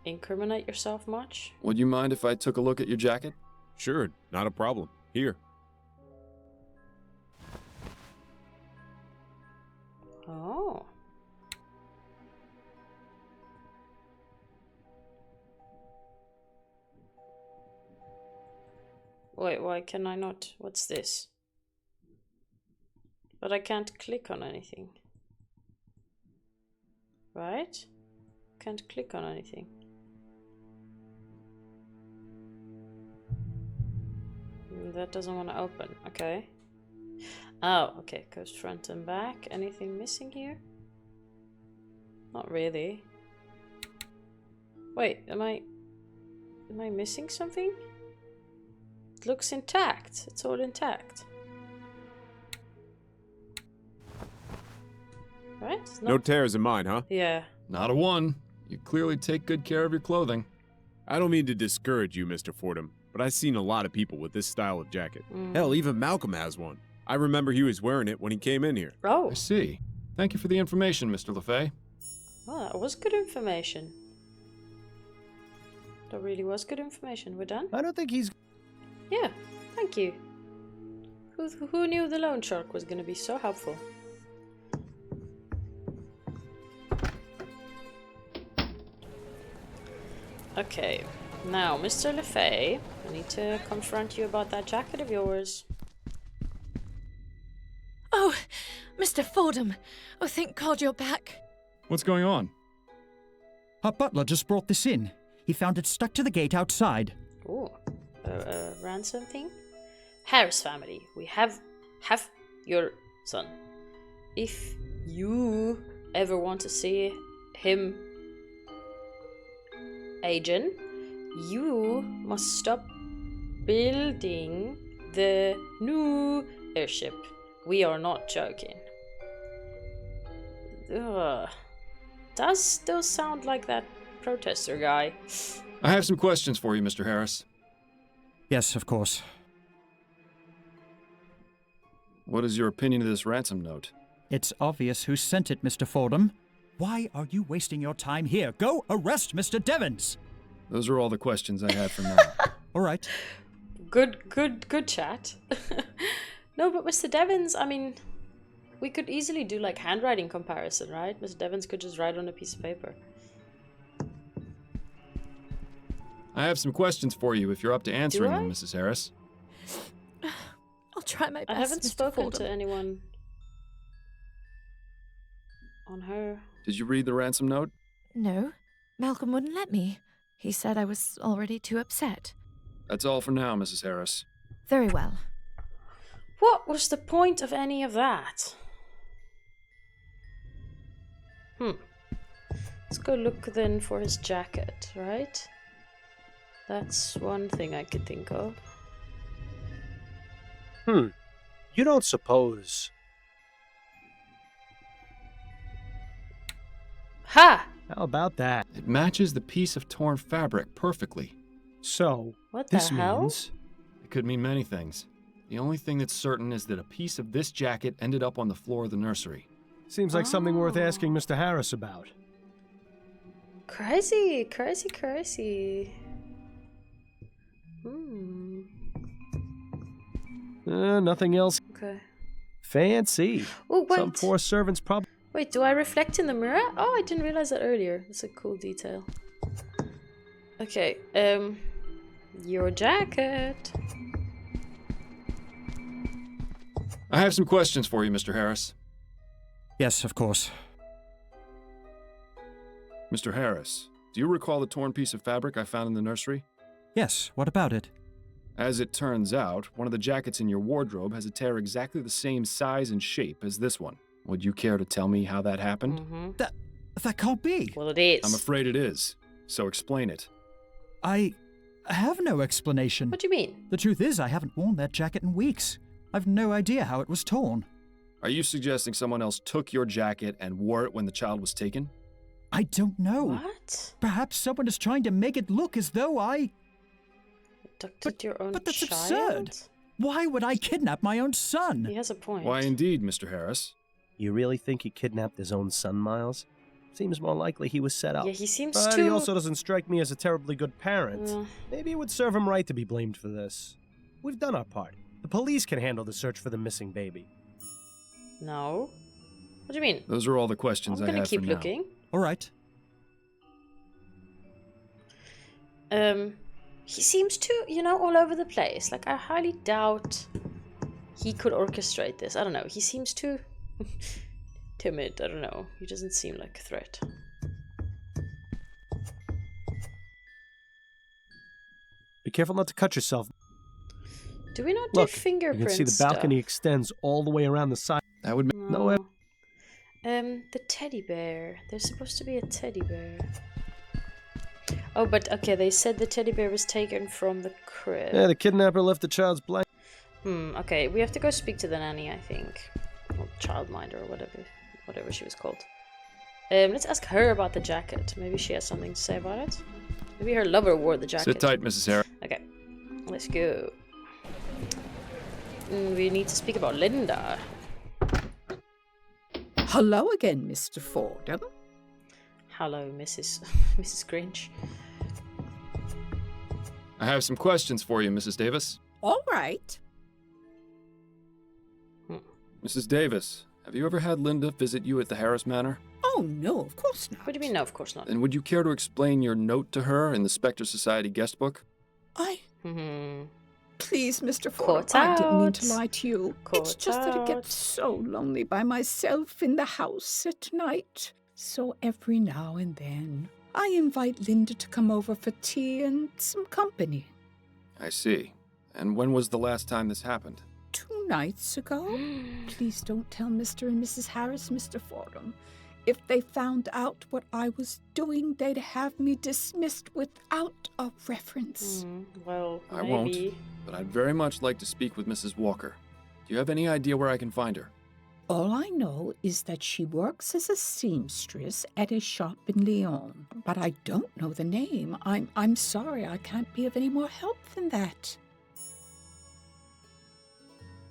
Incriminate yourself much? Would you mind if I took a look at your jacket? Sure, not a problem. Here. Oh. Wait, why can I not? What's this? But I can't click on anything. Right? Can't click on anything. That doesn't want to open. Okay. Oh, okay. Goes front and back. Anything missing here? Not really. Wait, am I missing something? It looks intact. It's all intact. Right? No tears in mine, huh? Yeah. Not a one. You clearly take good care of your clothing. I don't mean to discourage you, Mr. Fordham, but I've seen a lot of people with this style of jacket. Hell, even Malcolm has one. I remember he was wearing it when he came in here. Oh. I see. Thank you for the information, Mr. LeFay. Well, that was good information. That really was good information. We're done? I don't think he's... Yeah, thank you. Who knew the loan shark was going to be so helpful? Okay, now, Mr. LeFay, I need to confront you about that jacket of yours. Oh, Mr. Fordham. Oh, thank God you're back. What's going on? Our butler just brought this in. He found it stuck to the gate outside. Ooh, a ransom thing? Harris family, we have your son. If you ever want to see him agent, you must stop building the new airship. We are not joking. Ugh. Does still sound like that protester guy. I have some questions for you, Mr. Harris. Yes, of course. What is your opinion of this ransom note? It's obvious who sent it, Mr. Fordham. Why are you wasting your time here? Go arrest Mr. Devons! Those are all the questions I had for now. All right. Good chat. No, but Mr. Devons, I mean, we could easily do like handwriting comparison, right? Mr. Devons could just write on a piece of paper. I have some questions for you if you're up to answering them, Mrs. Harris. I'll try my best. I haven't Mr. spoken Fordham. to anyone on her. Did you read the ransom note? No, Malcolm wouldn't let me. He said I was already too upset. That's all for now, Mrs. Harris. Very well. What was the point of any of that? Let's go look then for his jacket, right? That's one thing I could think of. You don't suppose... Ha! How about that? It matches the piece of torn fabric perfectly. So, What the this hell? means... It could mean many things. The only thing that's certain is that a piece of this jacket ended up on the floor of the nursery. Seems like something worth asking Mr. Harris about. Crazy, crazy, crazy. Nothing else. Okay. Fancy. Oh, wait. Some poor servant's probably... Wait, do I reflect in the mirror? Oh, I didn't realize that earlier. That's a cool detail. Okay, your jacket. I have some questions for you, Mr. Harris. Yes, of course. Mr. Harris, do you recall the torn piece of fabric I found in the nursery? Yes, what about it? As it turns out, one of the jackets in your wardrobe has a tear exactly the same size and shape as this one. Would you care to tell me how that happened? That can't be. Well, it is. I'm afraid it is. So explain it. I have no explanation. What do you mean? The truth is, I haven't worn that jacket in weeks. I've no idea how it was torn. Are you suggesting someone else took your jacket and wore it when the child was taken? I don't know. What? Perhaps someone is trying to make it look as though I... Abducted your own but that's child? absurd. Why would I kidnap my own son? He has a point. Why indeed, Mr. Harris. You really think he kidnapped his own son, Miles? Seems more likely he was set up. Yeah, he seems But too... he also doesn't strike me as a terribly good parent. Maybe it would serve him right to be blamed for this. We've done our part. The police can handle the search for the missing baby. No. What do you mean? Those are all the questions I'm I gonna have keep for now. looking. All right. He seems to, all over the place. Like, I highly doubt he could orchestrate this. I don't know. He seems too timid. I don't know. He doesn't seem like a threat. Be careful not to cut yourself. Do we not do Look, you fingerprint can see the balcony extends all the way around the side. That would be... No, the teddy bear. There's supposed to be a teddy bear. Oh, but okay, they said the teddy bear was taken from the crib. Yeah, the kidnapper left the child's blanket. Okay, we have to go speak to the nanny, I think. Or childminder, or whatever she was called. Let's ask her about the jacket. Maybe she has something to say about it. Maybe her lover wore the jacket. Sit tight, Mrs. Harris. Okay, let's go. We need to speak about Linda. Hello again, Mr. Fordham. Hello, Mrs. Grinch. I have some questions for you, Mrs. Davis. All right. Mrs. Davis, have you ever had Linda visit you at the Harris Manor? Oh, no, of course not. What do you mean, no, of course not? And would you care to explain your note to her in the Spectre Society guest book? Please, Mr. Caught Ford, I didn't mean to out. lie to you. Caught It's just that it out. gets so lonely by myself in the house at night. So every now and then, I invite Linda to come over for tea and some company. I see. And when was the last time this happened? 2 nights ago. Please don't tell Mr. and Mrs. Harris, Mr. Fordham. If they found out what I was doing, they'd have me dismissed without a reference. Well, I maybe. won't, but I'd very much like to speak with Mrs. Walker. Do you have any idea where I can find her? All I know is that she works as a seamstress at a shop in Lyon, but I don't know the name. I'm sorry, I can't be of any more help than that.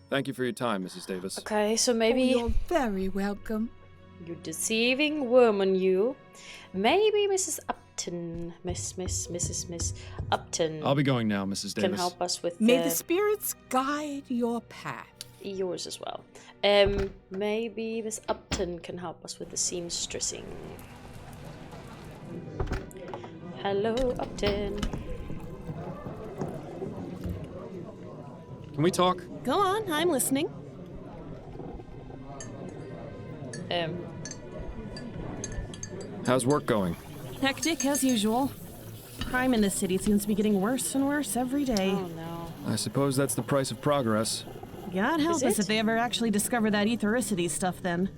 Thank you for your time, Mrs. Davis. Okay, so maybe... Oh, you're very welcome. You deceiving woman, you. Maybe Mrs. Upton, Mrs. Upton I'll be going now, Mrs. Davis. can help us with May the spirits guide your path. yours as well. Maybe Miss Upton can help us with the seamstressing. Hello, Upton. Can we talk? Go on, I'm listening. How's work going? Hectic as usual. Crime in this city seems to be getting worse and worse every day. Oh no. I suppose that's the price of progress. God help Is us it? if they ever actually discover that ethericity stuff then.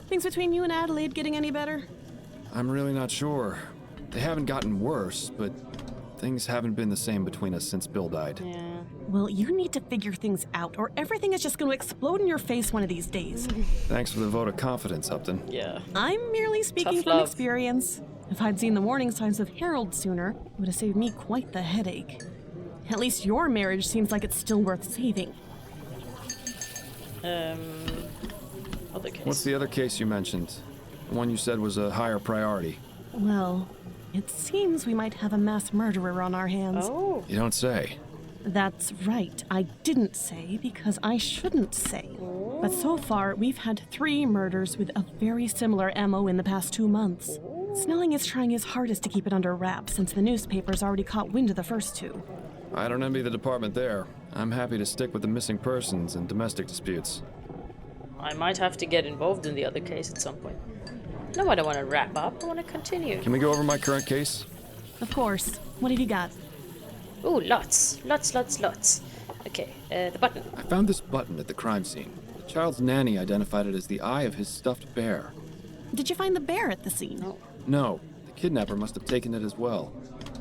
Things between you and Adelaide getting any better? I'm really not sure. They haven't gotten worse, but things haven't been the same between us since Bill died. Yeah. Well, you need to figure things out, or everything is just going to explode in your face one of these days. Thanks for the vote of confidence, Upton. Yeah. I'm merely speaking Tough from love. experience. If I'd seen the warning signs of Harold sooner, it would have saved me quite the headache. At least your marriage seems like it's still worth saving. Other case. What's the other case you mentioned? The one you said was a higher priority. Well, it seems we might have a mass murderer on our hands. Oh. You don't say. That's right. I didn't say because I shouldn't say. But so far, we've had 3 murders with a very similar MO in the past 2 months. Snelling is trying his hardest to keep it under wraps since the newspapers already caught wind of the first 2. I don't envy the department there. I'm happy to stick with the missing persons and domestic disputes. I might have to get involved in the other case at some point. No, I don't want to wrap up. I want to continue. Can we go over my current case? Of course. What have you got? Ooh, lots. Okay, the button. I found this button at the crime scene. The child's nanny identified it as the eye of his stuffed bear. Did you find the bear at the scene? No, the kidnapper must have taken it as well.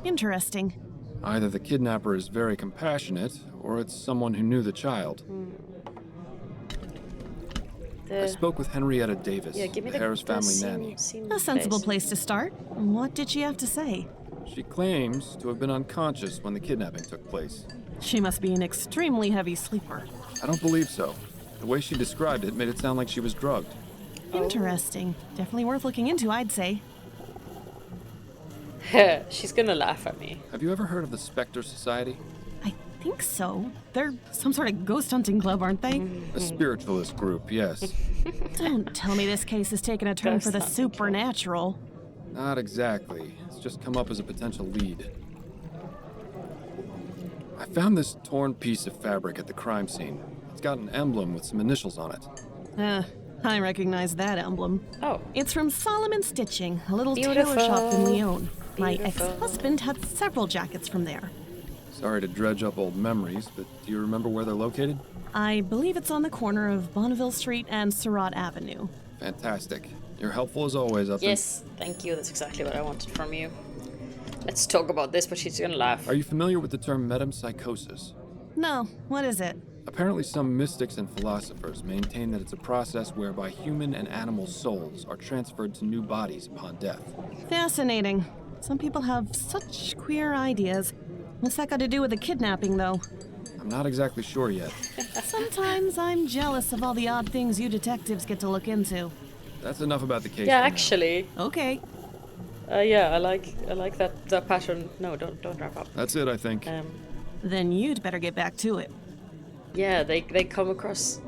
Interesting. Either the kidnapper is very compassionate, or it's someone who knew the child. I spoke with Henrietta Davis, Yeah, give me the Harris family scene- nanny. scene A sensible face. place to start. What did she have to say? She claims to have been unconscious when the kidnapping took place. She must be an extremely heavy sleeper. I don't believe so. The way she described it made it sound like she was drugged. Interesting. Definitely worth looking into, I'd say. She's gonna laugh at me. Have you ever heard of the Spectre Society? I think so. They're some sort of ghost hunting club, aren't they? A spiritualist group, yes. Don't tell me this case has taken a turn Ghost for the hunting club. supernatural. Not exactly. It's just come up as a potential lead. I found this torn piece of fabric at the crime scene. It's got an emblem with some initials on it. I recognize that emblem. Oh. It's from Solomon Stitching, a little Beautiful. tailor shop in Lyon. My Beautiful. ex-husband had several jackets from there. Sorry to dredge up old memories, but do you remember where they're located? I believe it's on the corner of Bonneville Street and Surratt Avenue. Fantastic. You're helpful as always, Upton. Yes, thank you. That's exactly what I wanted from you. Let's talk about this, but she's gonna laugh. Are you familiar with the term metempsychosis? No, what is it? Apparently some mystics and philosophers maintain that it's a process whereby human and animal souls are transferred to new bodies upon death. Fascinating. Some people have such queer ideas. What's that got to do with the kidnapping, though? I'm not exactly sure yet. Sometimes I'm jealous of all the odd things you detectives get to look into. That's enough about the case. Yeah, for now. actually. Okay. Yeah, I like that pattern. No, don't wrap up. That's it, I think. Then you'd better get back to it. Yeah, they come across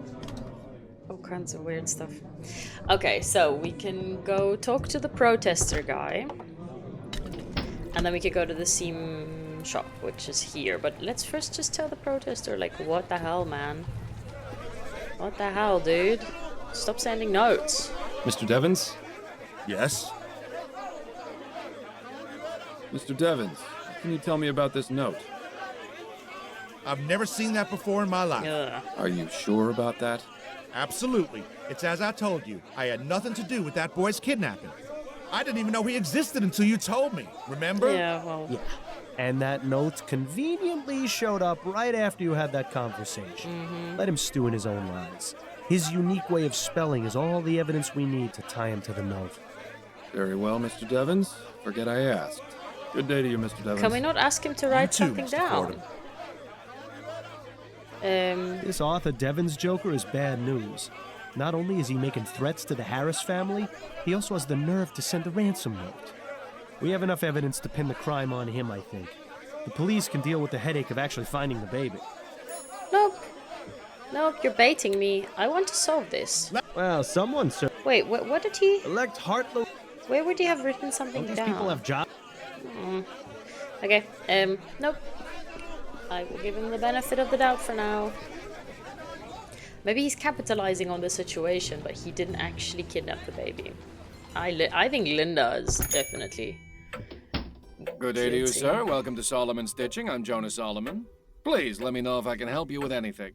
all kinds of weird stuff. Okay, so we can go talk to the protester guy, and then we could go to the seam shop, which is here. But let's first just tell the protester, like, what the hell, man? What the hell, dude? Stop sending notes. Mr. Devens? Yes? Mr. Devens, what can you tell me about this note? I've never seen that before in my life. Are you sure about that? Absolutely. It's as I told you. I had nothing to do with that boy's kidnapping. I didn't even know he existed until you told me. Remember? Yeah, well... Yeah. And that note conveniently showed up right after you had that conversation. Let him stew in his own lies. His unique way of spelling is all the evidence we need to tie him to the note. Very well, Mr. Devens. Forget I asked. Good day to you, Mr. Devens. Can we not ask him to write something Mr. down? Fordham. This Arthur Devens joker is bad news. Not only is he making threats to the Harris family, he also has the nerve to send a ransom note. We have enough evidence to pin the crime on him, I think. The police can deal with the headache of actually finding the baby. Nope. Nope, you're baiting me. I want to solve this. Well, someone, sir. Wait, what did he... Elect Hartlow. Where would he have written something Don't these down? people have jobs? Okay, nope. I will give him the benefit of the doubt for now. Maybe he's capitalizing on the situation, but he didn't actually kidnap the baby. I think Linda is definitely... Good day to you, sir. Welcome to Solomon Stitching. I'm Jonah Solomon. Please, let me know if I can help you with anything.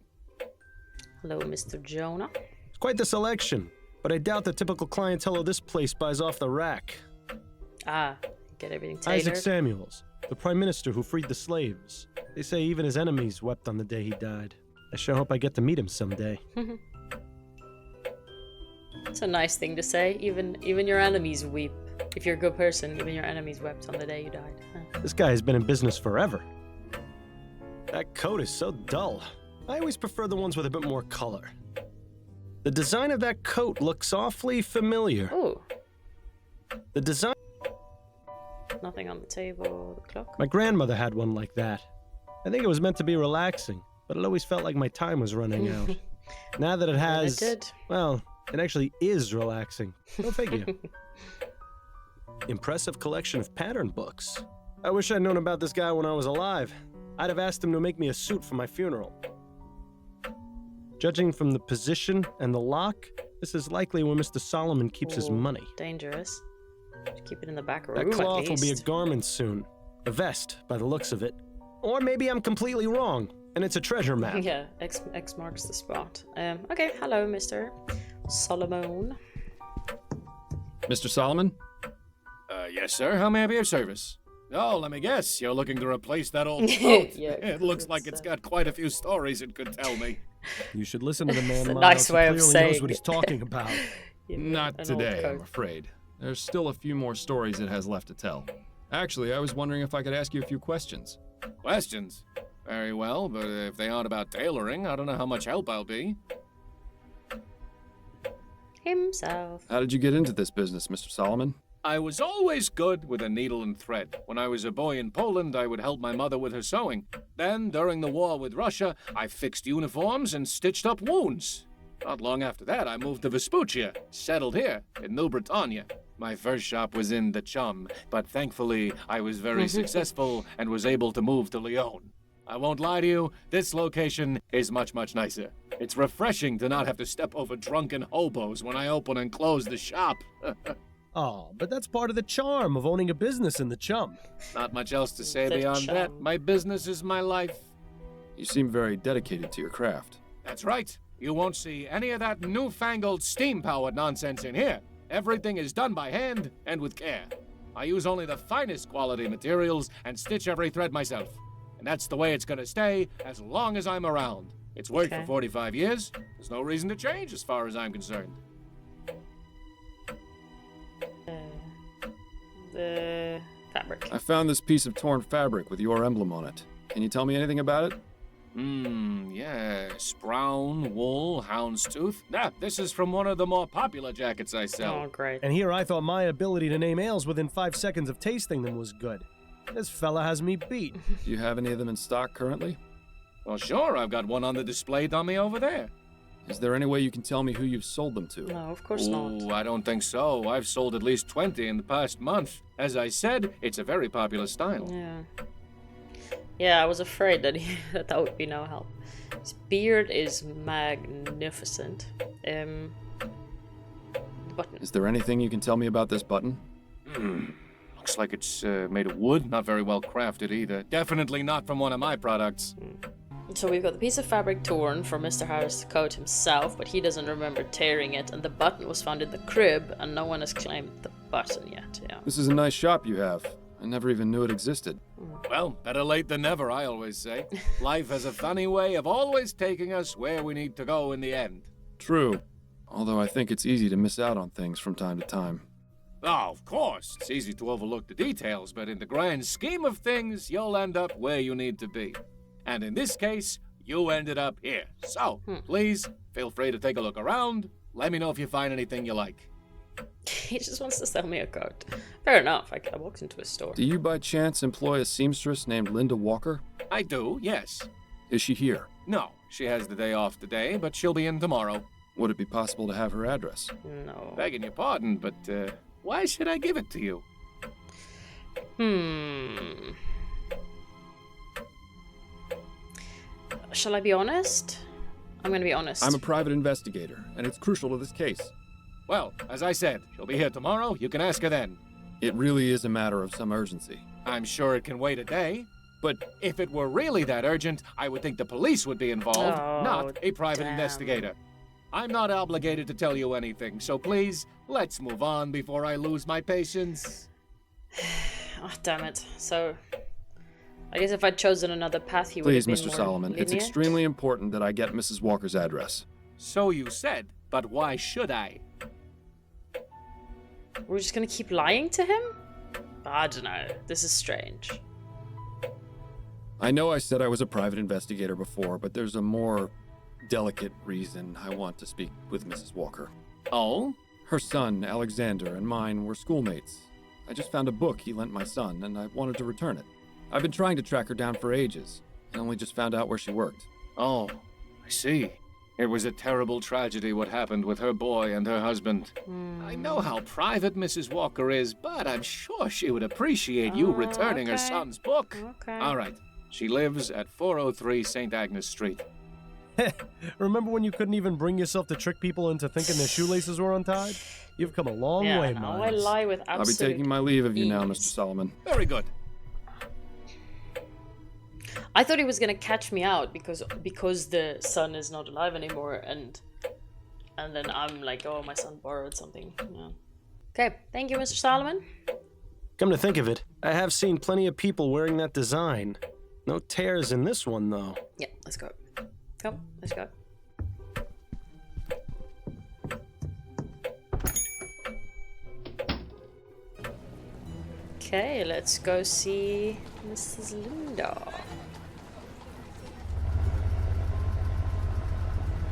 Hello, Mr. Jonah. It's quite the selection, but I doubt the typical clientele of this place buys off the rack. Ah, get everything tailored. Isaac Samuels, the prime minister who freed the slaves. They say even his enemies wept on the day he died. I sure hope I get to meet him someday. It's a nice thing to say. Even your enemies weep. If you're a good person, even your enemies wept on the day you died. Huh. This guy has been in business forever. That coat is so dull. I always prefer the ones with a bit more color. The design of that coat looks awfully familiar. Ooh. The design... Nothing on the table. The clock. My grandmother had one like that. I think it was meant to be relaxing, but it always felt like my time was running out. Now that it has... Well, it actually is relaxing. Go figure. Impressive collection of pattern books. I wish I'd known about this guy when I was alive. I'd have asked him to make me a suit for my funeral. Judging from the position and the lock, this is likely where Mr. Solomon keeps his money. Dangerous. Should keep it in the back room. That cloth will be a garment soon. A vest, by the looks of it. Or maybe I'm completely wrong, and it's a treasure map. Yeah, X marks the spot. Okay, hello, Mr. Solomon. Mr. Solomon? Yes, sir. How may I be of service? Oh, let me guess. You're looking to replace that old coat. Yeah, it looks like it's got quite a few stories it could tell me. You should listen to the man. It's a Miles, nice who way of clearly saying knows what he's talking about. Not today, I'm afraid. There's still a few more stories it has left to tell. Actually, I was wondering if I could ask you a few questions. Questions? Very well, but if they aren't about tailoring, I don't know how much help I'll be. Himself. How did you get into this business, Mr. Solomon? I was always good with a needle and thread. When I was a boy in Poland, I would help my mother with her sewing. Then, during the war with Russia, I fixed uniforms and stitched up wounds. Not long after that, I moved to Vespuccia, settled here in New Britannia. My first shop was in the Chum, but thankfully, I was very successful and was able to move to Lyon. I won't lie to you, this location is much, much nicer. It's refreshing to not have to step over drunken hobos when I open and close the shop. Oh, but that's part of the charm of owning a business in the Chum. Not much else to say The beyond Chum. that. My business is my life. You seem very dedicated to your craft. That's right. You won't see any of that newfangled steam-powered nonsense in here. Everything is done by hand and with care. I use only the finest quality materials and stitch every thread myself. And that's the way it's gonna stay as long as I'm around. It's worked for 45 years. There's no reason to change as far as I'm concerned. The fabric. I found this piece of torn fabric with your emblem on it. Can you tell me anything about it? Yes. Brown, wool, houndstooth. This is from one of the more popular jackets I sell. Oh, great. And here I thought my ability to name ales within 5 seconds of tasting them was good. This fella has me beat. Do you have any of them in stock currently? Well, sure. I've got one on the display dummy over there. Is there any way you can tell me who you've sold them to? No, of course not. I don't think so. I've sold at least 20 in the past month. As I said, it's a very popular style. Yeah. Yeah, I was afraid that that would be no help. His beard is magnificent. The button. Is there anything you can tell me about this button? Looks like it's made of wood. Not very well crafted either. Definitely not from one of my products. So we've got the piece of fabric torn from Mr. Harris' coat himself, but he doesn't remember tearing it, and the button was found in the crib, and no one has claimed the button yet. Yeah. This is a nice shop you have. I never even knew it existed. Well, better late than never, I always say. Life has a funny way of always taking us where we need to go in the end. True. Although I think it's easy to miss out on things from time to time. Oh, of course. It's easy to overlook the details, but in the grand scheme of things, you'll end up where you need to be. And in this case, you ended up here. So, please, feel free to take a look around. Let me know if you find anything you like. He just wants to sell me a coat. Fair enough, I walked into a store. Do you by chance employ a seamstress named Linda Walker? I do, yes. Is she here? No, she has the day off today, but she'll be in tomorrow. Would it be possible to have her address? No. Begging your pardon, but why should I give it to you? Shall I be honest? I'm gonna be honest. I'm a private investigator, and it's crucial to this case. Well, as I said, she'll be here tomorrow. You can ask her then. It really is a matter of some urgency. I'm sure it can wait a day. But if it were really that urgent, I would think the police would be involved, not a private investigator. I'm not obligated to tell you anything, so please, let's move on before I lose my patience. Oh, damn it. So, I guess if I'd chosen another path, he would have been Please, Mr. more Solomon, it's lenient. extremely important that I get Mrs. Walker's address. So you said, but why should I? We're just gonna keep lying to him? I don't know. This is strange. I know I said I was a private investigator before, but there's a more delicate reason I want to speak with Mrs. Walker. Oh? Her son, Alexander, and mine were schoolmates. I just found a book he lent my son, and I wanted to return it. I've been trying to track her down for ages, and only just found out where she worked. Oh, I see. It was a terrible tragedy what happened with her boy and her husband. I know how private Mrs. Walker is, but I'm sure she would appreciate you returning her son's book. Okay. All right. She lives at 403 St. Agnes Street. Remember when you couldn't even bring yourself to trick people into thinking their shoelaces were untied? You've come a long way, now Miles. I lie with I'll absolute be taking my leave of you now, ease. Mr. Solomon. Very good. I thought he was gonna catch me out because the son is not alive anymore, and then I'm like, oh, my son borrowed something. Yeah. Okay, thank you, Mr. Solomon. Come to think of it, I have seen plenty of people wearing that design. No tears in this one, though. Yeah, let's go. Come, let's go. Okay, let's go see Mrs. Linda.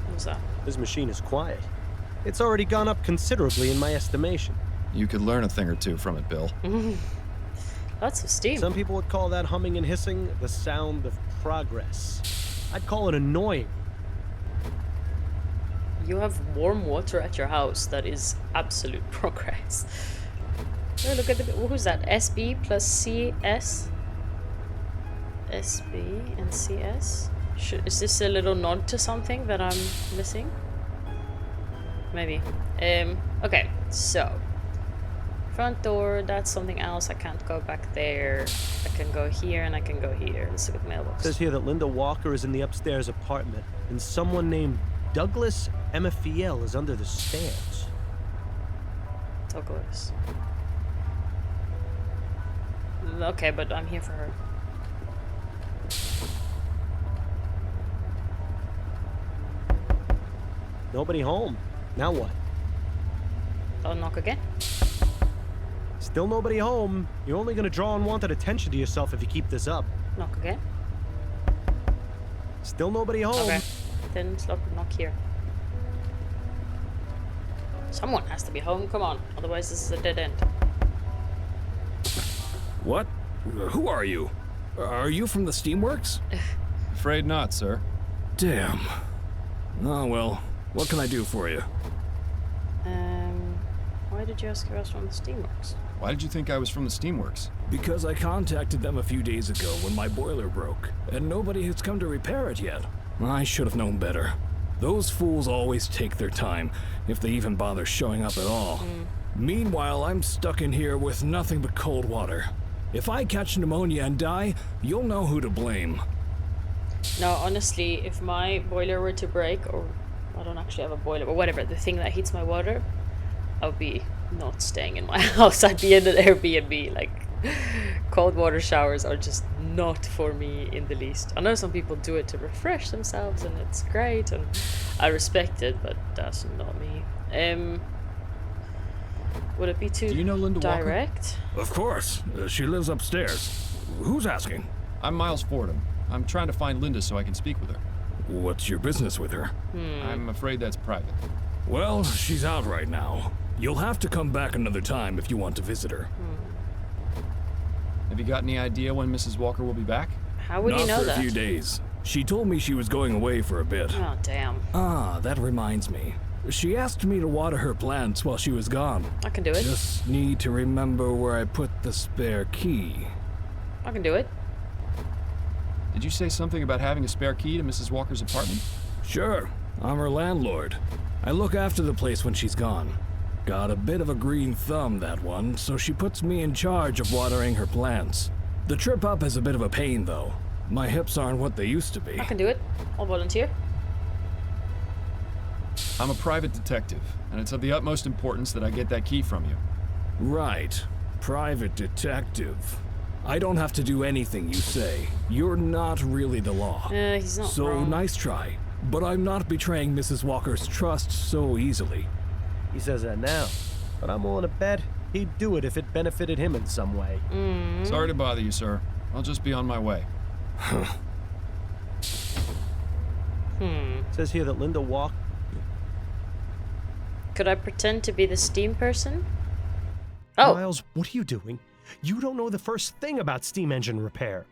What's that? This machine is quiet. It's already gone up considerably in my estimation. You could learn a thing or two from it, Bill. Lots of steam. Some people would call that humming and hissing the sound of progress. I'd call it annoying. You have warm water at your house. That is absolute progress. Oh, look at the... Who's that? SB plus CS? SB and CS? Is this a little nod to something that I'm missing? Maybe. Okay, so... Front door, that's something else. I can't go back there. I can go here and I can go here. Let's look at the mailbox. It says here that Linda Walker is in the upstairs apartment, and someone named Douglas Emafiel is under the stairs. Douglas. Okay, but I'm here for her. Nobody home. Now what? I'll knock again. Still nobody home. You're only gonna draw unwanted attention to yourself if you keep this up. Knock again. Still nobody home. Okay. Then let's knock here. Someone has to be home, come on. Otherwise this is a dead end. What? Who are you? Are you from the Steamworks? Afraid not, sir. Damn. Oh well, what can I do for you? Why did you ask if I was from the Steamworks? Why did you think I was from the Steamworks? Because I contacted them a few days ago when my boiler broke, and nobody has come to repair it yet. I should have known better. Those fools always take their time, if they even bother showing up at all. Meanwhile, I'm stuck in here with nothing but cold water. If I catch pneumonia and die, you'll know who to blame. No, honestly, if my boiler were to break, or I don't actually have a boiler, but whatever, the thing that heats my water, I would be not staying in my house. I'd be in an Airbnb. Like, cold water showers are just not for me in the least. I know some people do it to refresh themselves, and it's great, and I respect it, but that's not me. Would it be too Do you know Linda direct? Walker? Of course. She lives upstairs. Who's asking? I'm Miles Fordham. I'm trying to find Linda so I can speak with her. What's your business with her? I'm afraid that's private. Well, she's out right now. You'll have to come back another time if you want to visit her. Have you got any idea when Mrs. Walker will be back? How would you know Not that? for a few days. She told me she was going away for a bit. Oh, damn. Ah, that reminds me. She asked me to water her plants while she was gone. I can do it. Just need to remember where I put the spare key. I can do it. Did you say something about having a spare key to Mrs. Walker's apartment? Sure, I'm her landlord. I look after the place when she's gone. Got a bit of a green thumb, that one, so she puts me in charge of watering her plants. The trip up is a bit of a pain, though. My hips aren't what they used to be. I can do it. I'll volunteer. I'm a private detective, and it's of the utmost importance that I get that key from you. Right. Private detective. I don't have to do anything you say. You're not really the law. He's not So wrong. nice try. But I'm not betraying Mrs. Walker's trust so easily. He says that now, but I'm willing to bet he'd do it if it benefited him in some way. Sorry to bother you, sir. I'll just be on my way. Says here that Linda walked. Could I pretend to be the steam person? Oh. Miles, what are you doing? You don't know the first thing about steam engine repair.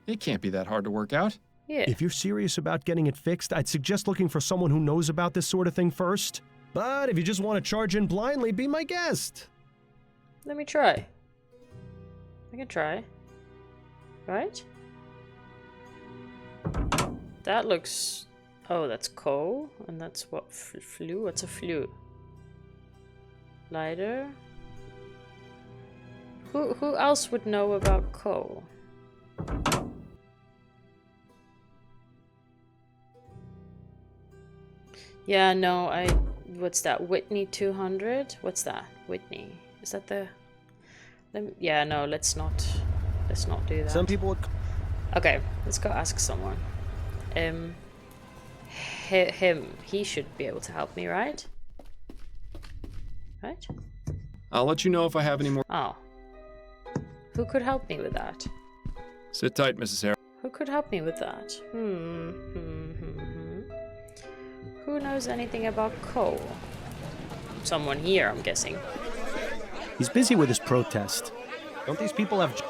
It can't be that hard to work out. Yeah. If you're serious about getting it fixed, I'd suggest looking for someone who knows about this sort of thing first. But if you just want to charge in blindly, be my guest. Let me try. I can try. Right? That looks... Oh, that's coal. And that's what? Flue? What's a flue? Lighter? Who else would know about coal? Yeah, no, what's that? Whitney 200? What's that? Whitney. Is that the... Yeah, no, let's not do that. Some people would... Okay, let's go ask someone. He should be able to help me, right? Right? I'll let you know if I have any more. Oh. Who could help me with that? Sit tight, Mrs. Harris. Who could help me with that? Who knows anything about coal? Someone here, I'm guessing. He's busy with his protest. Don't these people have...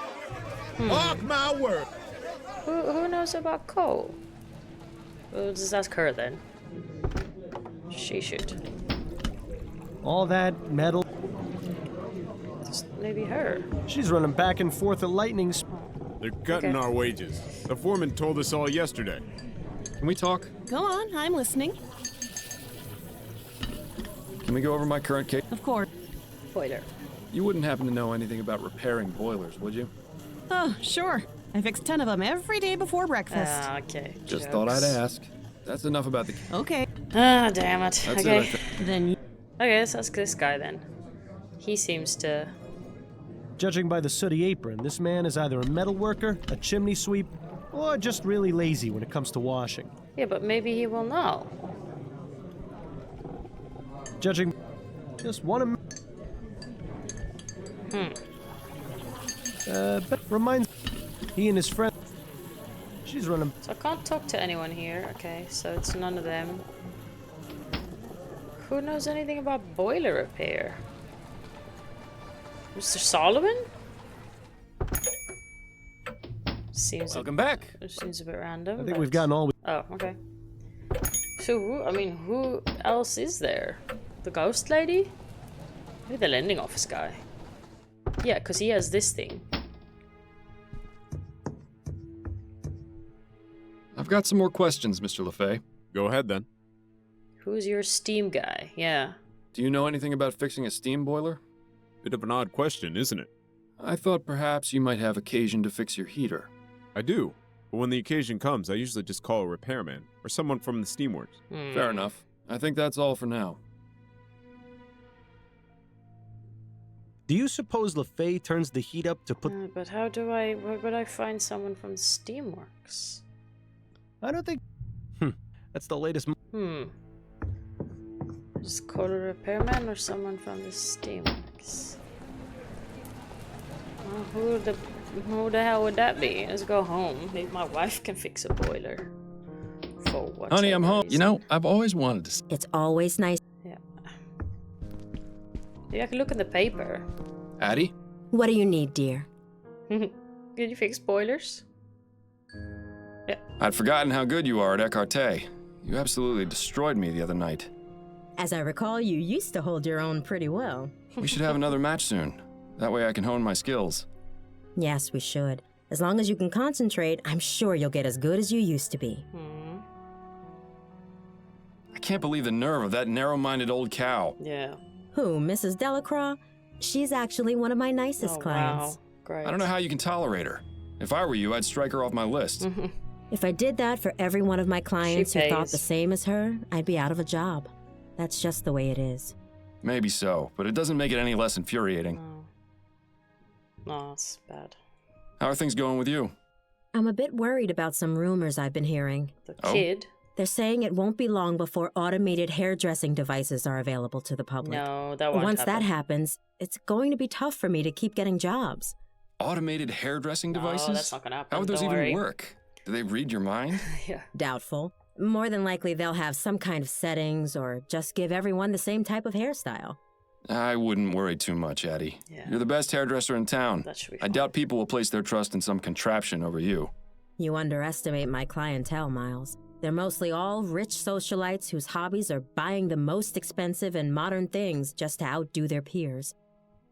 Mark my word! Who knows about coal? We'll just ask her then. She should. All that metal... Just maybe her. She's running back and forth at lightning speed. They're cutting our wages. The foreman told us all yesterday. Can we talk? Go on, I'm listening. Can we go over my current case? Of course. Boiler. You wouldn't happen to know anything about repairing boilers, would you? Oh, sure. I fix 10 of them every day before breakfast. Okay. Just thought I'd ask. That's enough about the... Okay. Ah, damn it. That's okay. it, I think. Then you... Okay, let's ask this guy then. He seems to... Judging by the sooty apron, this man is either a metal worker, a chimney sweep, or just really lazy when it comes to washing. Yeah, but maybe he will know. Judging... just one... But reminds... He and his friend... She's running. So I can't talk to anyone here. Okay, so it's none of them. Who knows anything about boiler repair? Mr. Solomon? Seems Welcome back. It seems a bit random. I think we've gotten all. Oh, okay. So, who else is there? The ghost lady? Maybe the lending office guy. Yeah, because he has this thing. I've got some more questions, Mr. LeFay. Go ahead, then. Who's your steam guy? Yeah. Do you know anything about fixing a steam boiler? Bit of an odd question, isn't it? I thought perhaps you might have occasion to fix your heater. I do. But when the occasion comes, I usually just call a repairman or someone from the steamworks. Fair enough. I think that's all for now. Do you suppose LeFay turns the heat up to put... But how do I... Where would I find someone from Steamworks? I don't think... That's the latest... Just call a repairman or someone from the Steamworks. Well, who the hell would that be? Let's go home. Maybe my wife can fix a boiler. For what? Honey, I'm home. You know, I've always wanted to... It's always nice. Yeah. Maybe I can look in the paper. Addie? What do you need, dear? Did you fix boilers? Yeah. I'd forgotten how good you are at écarté. You absolutely destroyed me the other night. As I recall, you used to hold your own pretty well. We should have another match soon. That way I can hone my skills. Yes, we should. As long as you can concentrate, I'm sure you'll get as good as you used to be. I can't believe the nerve of that narrow-minded old cow. Yeah. Who, Mrs. Delacroix? She's actually one of my nicest clients. Wow. Great. I don't know how you can tolerate her. If I were you, I'd strike her off my list. If I did that for every one of my clients who thought pays. the same as her, I'd be out of a job. That's just the way it is. Maybe so, but it doesn't make it any less infuriating. No, it's bad. How are things going with you? I'm a bit worried about some rumors I've been hearing. The kid? They're saying it won't be long before automated hairdressing devices are available to the public. No, that won't Once happen. that happens, it's going to be tough for me to keep getting jobs. Automated hairdressing devices? No, that's not gonna happen. How would those Don't even worry. work? Do they read your mind? Yeah. Doubtful. More than likely, they'll have some kind of settings or just give everyone the same type of hairstyle. I wouldn't worry too much, Addie. Yeah. You're the best hairdresser in town. That should be I doubt people will place their trust in some contraption over you. You underestimate my clientele, Miles. They're mostly all rich socialites whose hobbies are buying the most expensive and modern things just to outdo their peers.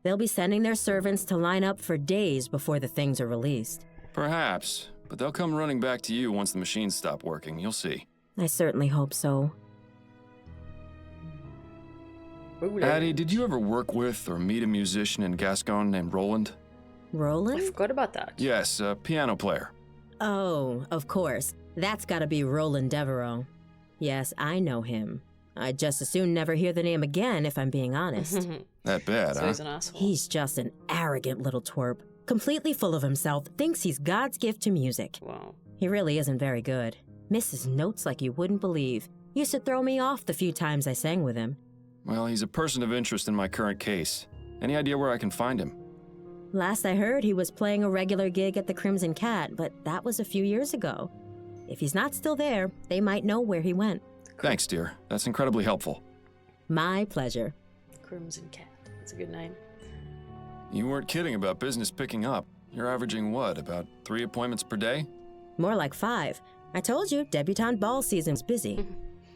They'll be sending their servants to line up for days before the things are released. Perhaps, but they'll come running back to you once the machines stop working. You'll see. I certainly hope so. Addie, did you ever work with or meet a musician in Gascon named Roland? Roland? I forgot about that. Yes, a piano player. Oh, of course. That's gotta be Roland Devereaux. Yes, I know him. I'd just as soon never hear the name again, if I'm being honest. That bad, So huh? he's an asshole. He's just an arrogant little twerp. Completely full of himself, thinks he's God's gift to music. Wow. He really isn't very good. Misses notes like you wouldn't believe. Used to throw me off the few times I sang with him. Well, he's a person of interest in my current case. Any idea where I can find him? Last I heard, he was playing a regular gig at the Crimson Cat, but that was a few years ago. If he's not still there, they might know where he went. Thanks, dear. That's incredibly helpful. My pleasure. Crimson Cat. That's a good name. You weren't kidding about business picking up. You're averaging what, about 3 appointments per day? More like 5. I told you, debutante ball season's busy.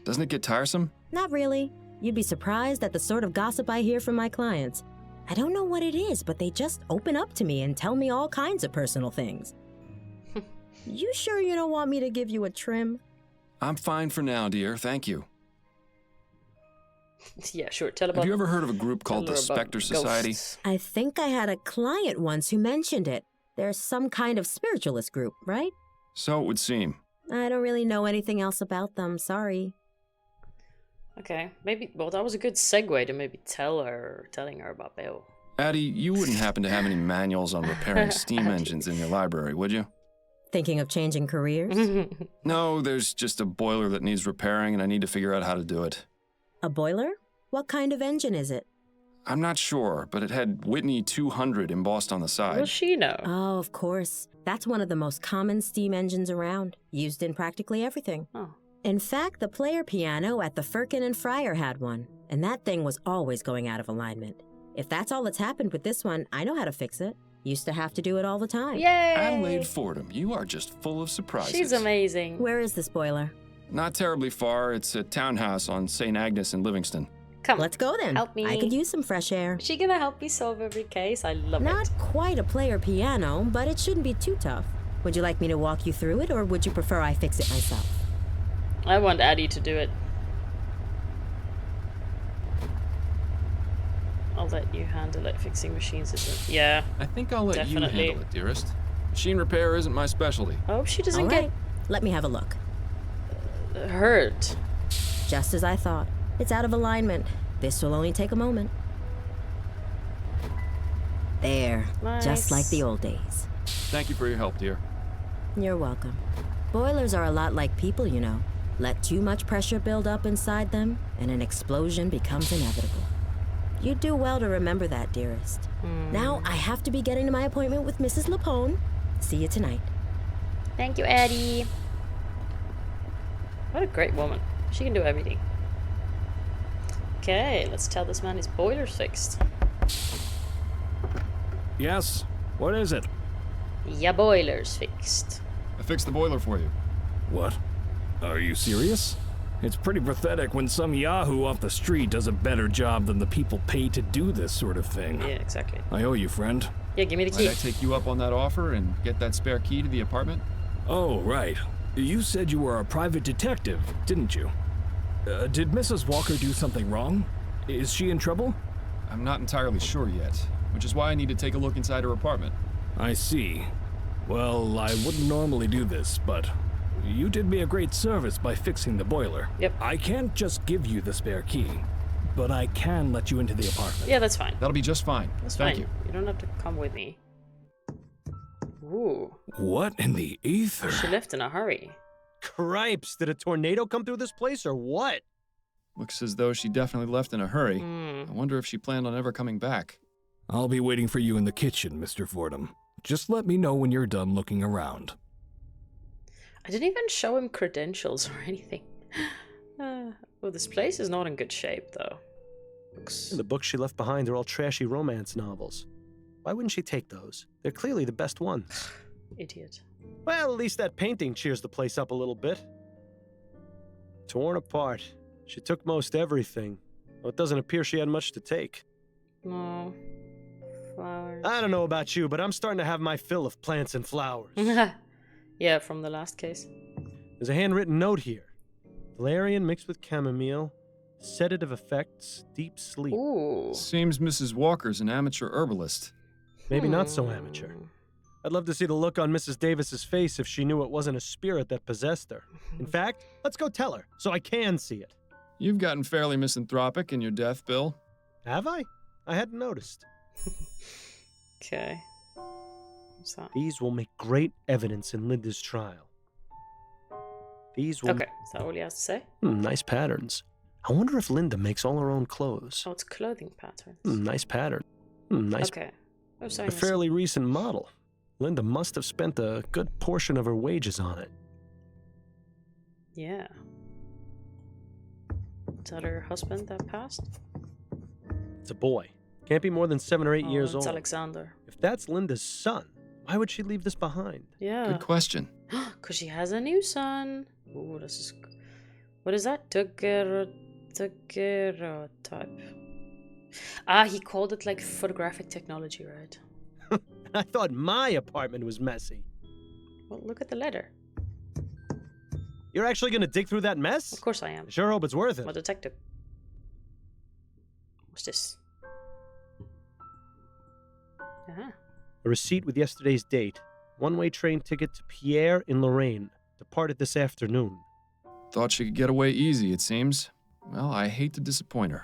Doesn't it get tiresome? Not really. You'd be surprised at the sort of gossip I hear from my clients. I don't know what it is, but they just open up to me and tell me all kinds of personal things. You sure you don't want me to give you a trim? I'm fine for now, dear. Thank you. Yeah, sure. Tell about. Have you ever heard of a group called tell the her about Spectre Society? ghosts. I think I had a client once who mentioned it. There's some kind of spiritualist group, right? So it would seem. I don't really know anything else about them, sorry. Okay, maybe. Well, that was a good segue to maybe telling her about Bill. Addie, you wouldn't happen to have any manuals on repairing steam engines in your library, would you? Thinking of changing careers? No, there's just a boiler that needs repairing and I need to figure out how to do it. A boiler? What kind of engine is it? I'm not sure, but it had Whitney 200 embossed on the side. What does she know? Oh, of course. That's one of the most common steam engines around, used in practically everything. Oh. In fact, the player piano at the Firkin and Fryer had one, and that thing was always going out of alignment. If that's all that's happened with this one, I know how to fix it. Used to have to do it all the time. Yay! Adelaide Fordham, you are just full of surprises. She's amazing. Where is this boiler? Not terribly far. It's a townhouse on St. Agnes in Livingston. Come. Let's go then. Help me. I could use some fresh air. Is she gonna help me solve every case? I love Not it. quite a player piano, but it shouldn't be too tough. Would you like me to walk you through it, or would you prefer I fix it myself? I want Addie to do it. I'll let you handle it. Fixing machines isn't. Yeah. I think I'll let definitely. you handle it, dearest. Machine repair isn't my specialty. I hope she doesn't All get right. Let me have a look. hurt. Just as I thought. It's out of alignment. This will only take a moment. There. Nice. Just like the old days. Thank you for your help, dear. You're welcome. Boilers are a lot like people, you know. Let too much pressure build up inside them, and an explosion becomes inevitable. You'd do well to remember that, dearest. Now, I have to be getting to my appointment with Mrs. Lapone. See you tonight. Thank you, Addie. What a great woman. She can do everything. Okay, let's tell this man his boiler's fixed. Yes? What is it? Ya boiler's fixed. I fixed the boiler for you. What? Are you serious? It's pretty pathetic when some yahoo off the street does a better job than the people paid to do this sort of thing. Yeah, exactly. I owe you, friend. Yeah, give me the key. Might I take you up on that offer and get that spare key to the apartment? Oh, right. You said you were a private detective, didn't you? Did Mrs. Walker do something wrong? Is she in trouble? I'm not entirely sure yet, which is why I need to take a look inside her apartment. I see. Well, I wouldn't normally do this, but you did me a great service by fixing the boiler. Yep. I can't just give you the spare key, but I can let you into the apartment. Yeah, that's fine. That'll be just fine. That's Thank fine. you. You don't have to come with me. Ooh. What in the ether? She left in a hurry. Cripes, did a tornado come through this place or what? Looks as though she definitely left in a hurry. Mm. I wonder if she planned on ever coming back. I'll be waiting for you in the kitchen, Mr. Fordham. Just let me know when you're done looking around. I didn't even show him credentials or anything. Well, this place is not in good shape, though. The books she left behind are all trashy romance novels. Why wouldn't she take those? They're clearly the best ones. Idiot. Well, at least that painting cheers the place up a little bit. Torn apart. She took most everything. Well, it doesn't appear she had much to take. No. Flowers. I don't know about you, but I'm starting to have my fill of plants and flowers. Yeah, from the last case. There's a handwritten note here. Valerian mixed with chamomile. Sedative effects, deep sleep. Ooh. Seems Mrs. Walker's an amateur herbalist. Maybe not so amateur. I'd love to see the look on Mrs. Davis's face if she knew it wasn't a spirit that possessed her. In fact, let's go tell her, so I can see it. You've gotten fairly misanthropic in your death, Bill. Have I? I hadn't noticed. Okay. What's that? These will make great evidence in Linda's trial. These will... Okay, is that all he has to say? Nice patterns. I wonder if Linda makes all her own clothes. Oh, it's clothing patterns. Nice pattern. Nice. Okay. Oh, sorry. A fairly recent model. Linda must have spent a good portion of her wages on it. Yeah. Is that her husband that passed? It's a boy. Can't be more than 7 or 8 years it's old. Alexander. If that's Linda's son, why would she leave this behind? Yeah. Good question. Because she has a new son. Ooh, this is... What is that? Daguerreotype. Ah, he called it like photographic technology, right? I thought my apartment was messy. Well, look at the letter. You're actually going to dig through that mess? Of course I am. I sure hope it's worth it. I'm a detective. What's this? Ah. A receipt with yesterday's date. One-way train ticket to Pierre in Lorraine. Departed this afternoon. Thought she could get away easy, it seems. Well, I hate to disappoint her.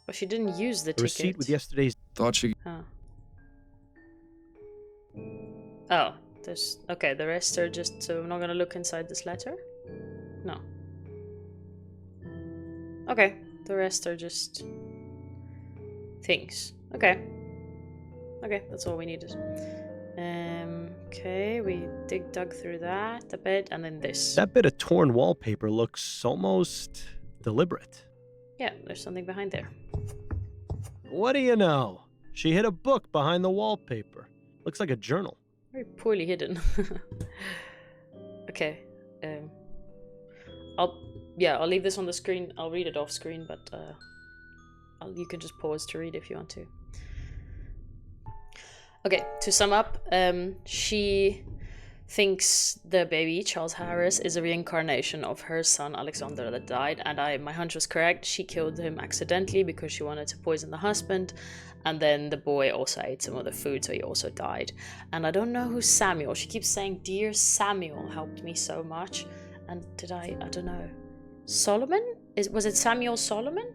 But she didn't use the A ticket. receipt with yesterday's... Thought she... Oh, there's... Okay, the rest are just... So I'm not gonna look inside this letter? No. Okay, The rest are just things. Okay. Okay, that's all we needed. Okay, we dug through that a bit, and then this. That bit of torn wallpaper looks almost deliberate. Yeah, there's something behind there. What do you know? She hid a book behind the wallpaper. Looks like a journal. Very poorly hidden. Okay. I'll leave this on the screen. I'll read it off screen, but you can just pause to read if you want to. Okay, to sum up, she thinks the baby, Charles Harris, is a reincarnation of her son Alexander that died, and my hunch was correct. She killed him accidentally because she wanted to poison the husband, and then the boy also ate some of the food, so he also died. And I don't know who Samuel. She keeps saying, "Dear Samuel helped me so much." And I don't know. Solomon? Was it Samuel Solomon?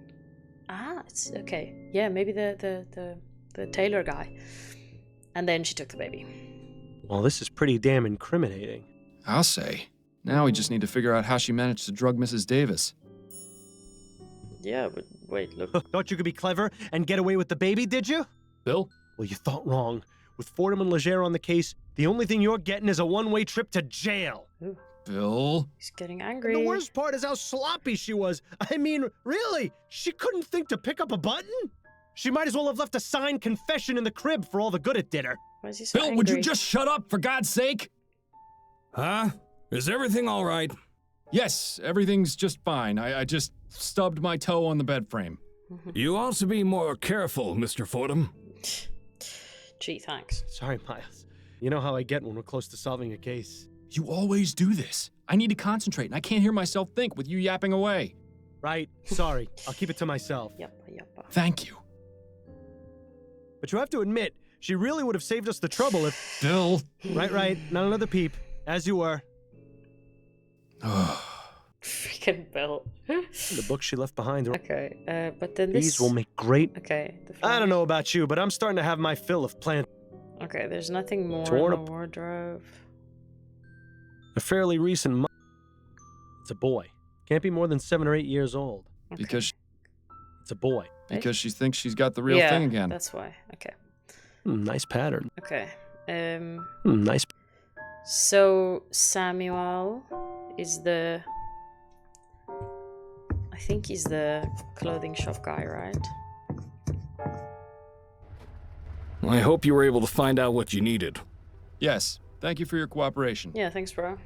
It's okay. Yeah, maybe the tailor guy. And then she took the baby. Well, this is pretty damn incriminating. I'll say. Now we just need to figure out how she managed to drug Mrs. Davis. Yeah, but wait, look. Thought you could be clever and get away with the baby, did you? Bill? Well, you thought wrong. With Fordham and Legere on the case, the only thing you're getting is a one-way trip to jail. Ooh. Bill? He's getting angry. And the worst part is how sloppy she was. I mean, really? She couldn't think to pick up a button? She might as well have left a signed confession in the crib for all the good it did her. Why is he so Bill, angry? would you just shut up, for God's sake? Huh? Is everything all right? Yes, everything's just fine. I just stubbed my toe on the bed frame. You also be more careful, Mr. Fordham. Gee, thanks. Sorry, Miles. You know how I get when we're close to solving a case. You always do this. I need to concentrate, and I can't hear myself think with you yapping away. Right. Sorry. I'll keep it to myself. Yep. Thank you. But you have to admit, she really would have saved us the trouble if... Bill. Right. Not another peep. As you were. Freaking Bill. The book she left behind her. Okay, but then this... These will make great... Okay. I don't know about you, but I'm starting to have my fill of plant... Okay, there's nothing more Torn in the wardrobe. A fairly recent... It's a boy. Can't be more than 7 or 8 years old. Okay. Because... It's a boy. Because she thinks she's got the real thing again. That's why. Okay. Nice pattern. Okay. Nice. So Samuel is the... I think he's the clothing shop guy, right? I hope you were able to find out what you needed. Yes. Thank you for your cooperation. Yeah, thanks, bro.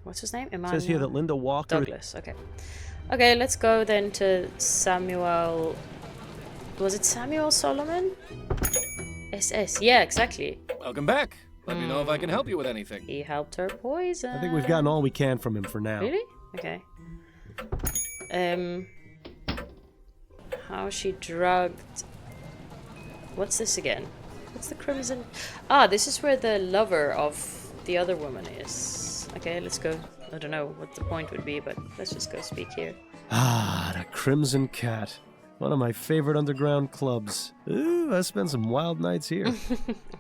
What's his name? Emmanuel? It says here that Linda Walker... Douglas, okay. Okay, let's go then to Samuel... Was it Samuel Solomon? SS, yeah, exactly. Welcome back. Let me know if I can help you with anything. He helped her poison. I think we've gotten all we can from him for now. Really? Okay. How she drugged... What's this again? What's the crimson... this is where the lover of the other woman is. Okay, let's go. I don't know what the point would be, but let's just go speak here. The Crimson Cat. One of my favorite underground clubs. Ooh, I spent some wild nights here.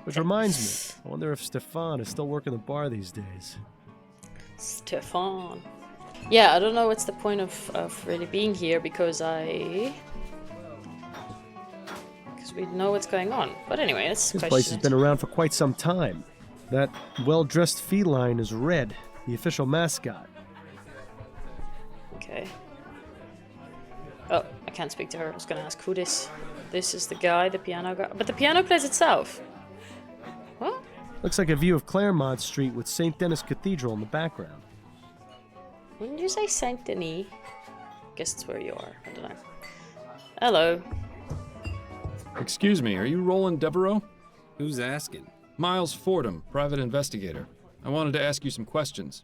Which reminds me, I wonder if Stefan is still working the bar these days. Stefan. Yeah, I don't know what's the point of really being here because we know what's going on. But anyway, let's This question place has it. been around for quite some time. That well-dressed feline is Red, the official mascot. Okay. Oh, I can't speak to her. I was gonna ask who this. This is the guy, the piano guy. But the piano plays itself. What? Looks like a view of Claremont Street with St. Denis Cathedral in the background. Wouldn't you say Saint Denis? Guess it's where you are. I don't know. Hello. Excuse me, are you Roland Devereaux? Who's asking? Miles Fordham, private investigator. I wanted to ask you some questions.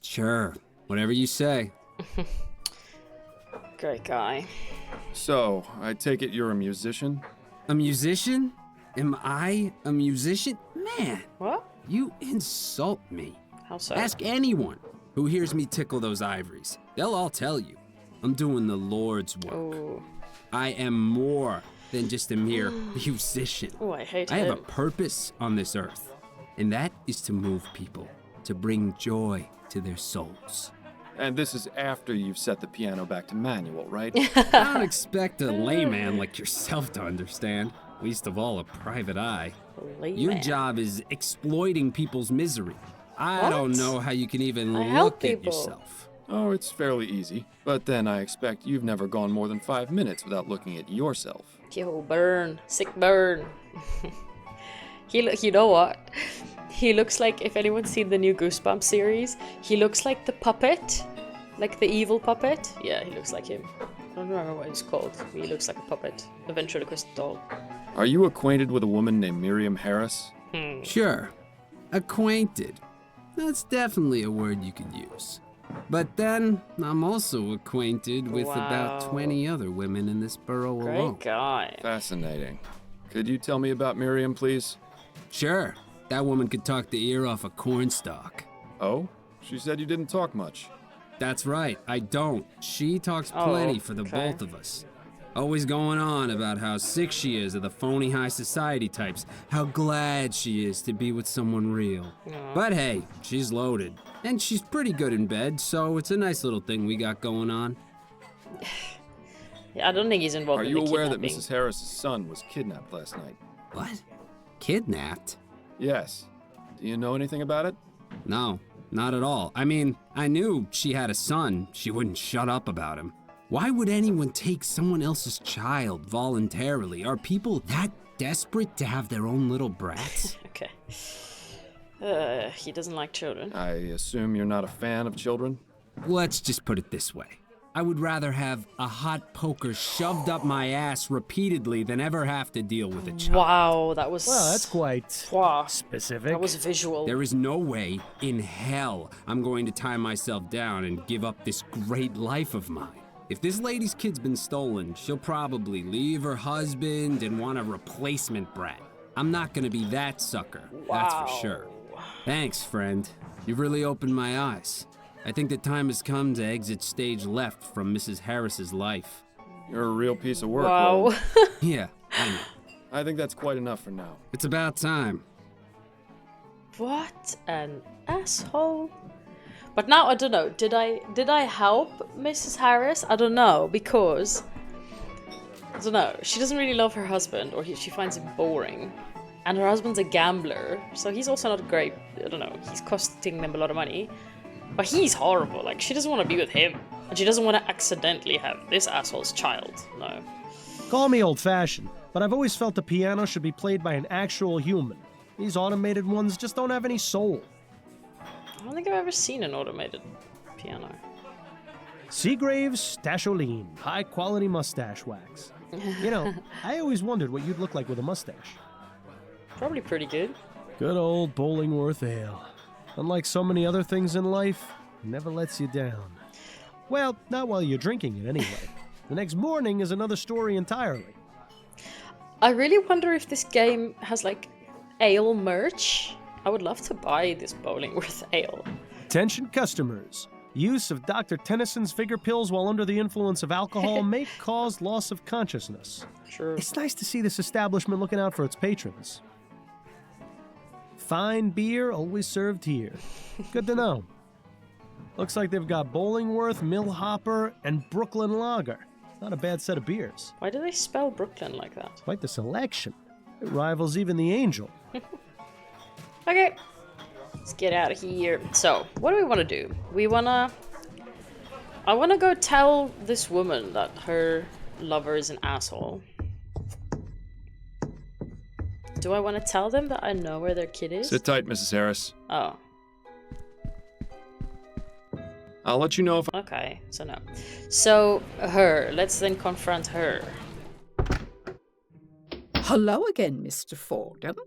Sure, whatever you say. Great guy. So, I take it you're a musician? A musician? Am I a musician? Man! What? You insult me. How so? Ask anyone who hears me tickle those ivories. They'll all tell you. I'm doing the Lord's work. Ooh. I am more than just a mere musician. Oh, I hate I have a him. purpose on this earth, and that is to move people, to bring joy to their souls. And this is after you've set the piano back to manual, right? I don't expect a layman like yourself to understand, least of all a private eye. Your job is exploiting people's misery. I don't know how you can even look at yourself. Oh, it's fairly easy. But then I expect you've never gone more than 5 minutes without looking at yourself. Yo, burn. Sick burn. You know what? He looks like, if anyone's seen the new Goosebumps series, he looks like the puppet. Like the evil puppet. Yeah, he looks like him. I don't remember what he's called. He looks like a puppet. The ventriloquist doll. Are you acquainted with a woman named Miriam Harris? Sure. Acquainted. That's definitely a word you could use. But then, I'm also acquainted with about 20 other women in this borough alone. Great guy. Fascinating. Could you tell me about Miriam, please? Sure. That woman could talk the ear off a cornstalk. Oh? She said you didn't talk much. That's right, I don't. She talks plenty for the both of us. Always going on about how sick she is of the phony high society types, how glad she is to be with someone real. But hey, she's loaded. And she's pretty good in bed, so it's a nice little thing we got going on. Yeah, I don't think he's involved in the Are you aware that kidnapping. Mrs. Harris's son was kidnapped last night? What? Kidnapped? Yes. Do you know anything about it? No, not at all. I mean, I knew she had a son. She wouldn't shut up about him. Why would anyone take someone else's child voluntarily? Are people that desperate to have their own little brats? Okay. He doesn't like children. I assume you're not a fan of children? Let's just put it this way. I would rather have a hot poker shoved up my ass repeatedly than ever have to deal with a child. Wow, that was... Well, that's quite specific. That was visual. There is no way in hell I'm going to tie myself down and give up this great life of mine. If this lady's kid's been stolen, she'll probably leave her husband and want a replacement brat. I'm not gonna be that sucker, that's for sure. Thanks, friend. You've really opened my eyes. I think the time has come to exit stage left from Mrs. Harris's life. You're a real piece of work, Wow. Roland. Yeah, I know. I think that's quite enough for now. It's about time. What an asshole. But now I don't know. Did I help Mrs. Harris? I don't know, because I don't know. She doesn't really love her husband, or she finds him boring. And her husband's a gambler, so he's also not great. I don't know. He's costing them a lot of money. But he's horrible. Like, she doesn't want to be with him. And she doesn't want to accidentally have this asshole's child. No. Call me old-fashioned, but I've always felt the piano should be played by an actual human. These automated ones just don't have any soul. I don't think I've ever seen an automated piano. Seagrave's Stasholine, high-quality mustache wax. You know, I always wondered what you'd look like with a mustache. Probably pretty good. Good old Bollingworth ale. Unlike so many other things in life, it never lets you down. Well, not while you're drinking it anyway. The next morning is another story entirely. I really wonder if this game has, like, ale merch. I would love to buy this Bollingworth ale. Attention customers. Use of Dr. Tennyson's figure pills while under the influence of alcohol may cause loss of consciousness. Sure. It's nice to see this establishment looking out for its patrons. Fine beer always served here. Good to know. Looks like they've got Bollingworth, Millhopper, and Brooklyn Lager. Not a bad set of beers. Why do they spell Brooklyn like that? Quite the selection. It rivals even the Angel. Okay, let's get out of here. So, what do we want to do? I want to go tell this woman that her lover is an asshole. Do I want to tell them that I know where their kid is? Sit tight, Mrs. Harris. Oh. I'll let you know if... Okay, so no. So, let's then confront her. Hello again, Mr. Fordham.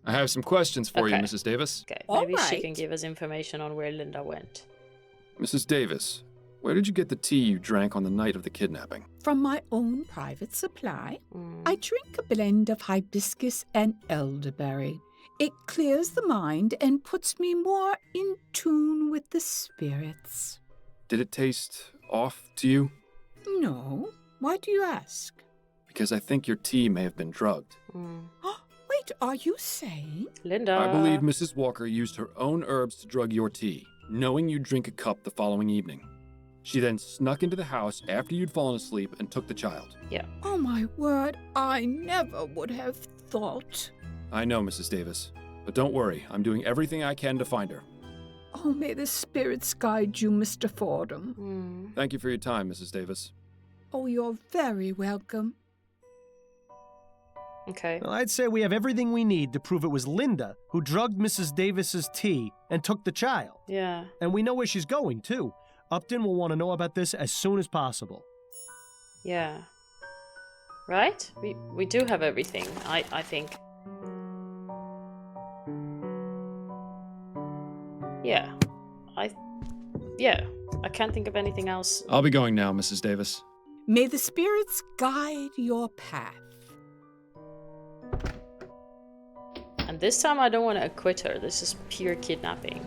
I have some questions for you, Mrs. Davis. Okay, All maybe she right. can give us information on where Linda went. Mrs. Davis, where did you get the tea you drank on the night of the kidnapping? From my own private supply, I drink a blend of hibiscus and elderberry. It clears the mind and puts me more in tune with the spirits. Did it taste off to you? No. Why do you ask? Because I think your tea may have been drugged. Wait What are you saying? Linda. I believe Mrs. Walker used her own herbs to drug your tea, knowing you'd drink a cup the following evening. She then snuck into the house after you'd fallen asleep and took the child. Yeah. Oh my word, I never would have thought. I know, Mrs. Davis. But don't worry, I'm doing everything I can to find her. Oh, may the spirits guide you, Mr. Fordham. Thank you for your time, Mrs. Davis. Oh, you're very welcome. Okay. Well, I'd say we have everything we need to prove it was Linda who drugged Mrs. Davis's tea and took the child. Yeah. And we know where she's going, too. Upton will want to know about this as soon as possible. Yeah. Right? We do have everything, I think. Yeah. I can't think of anything else. I'll be going now, Mrs. Davis. May the spirits guide your path. And this time I don't want to acquit her. This is pure kidnapping.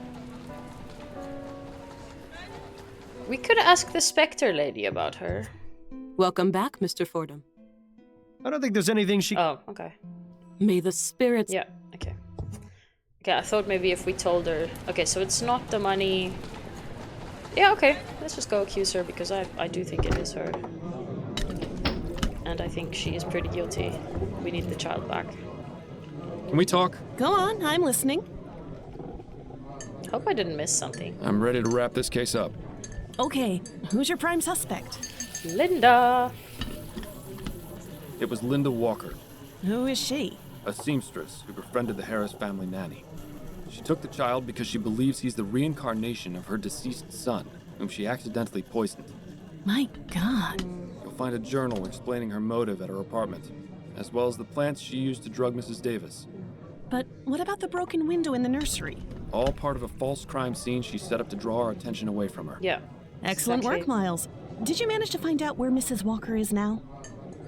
We could ask the Spectre lady about her. Welcome back, Mr. Fordham. I don't think there's anything she... Oh, okay. May the spirits... Yeah, okay. Okay, I thought maybe if we told her... Okay, so it's not the money... Yeah, okay. Let's just go accuse her, because I do think it is her. And I think she is pretty guilty. We need the child back. Can we talk? Go on, I'm listening. Hope I didn't miss something. I'm ready to wrap this case up. Okay, who's your prime suspect? Linda! It was Linda Walker, Who is she? a seamstress who befriended the Harris family nanny. She took the child because she believes he's the reincarnation of her deceased son, whom she accidentally poisoned. My God. You'll find a journal explaining her motive at her apartment, as well as the plants she used to drug Mrs. Davis. But what about the broken window in the nursery? All part of a false crime scene she set up to draw our attention away from her. Yeah. Excellent work, Miles. Did you manage to find out where Mrs. Walker is now?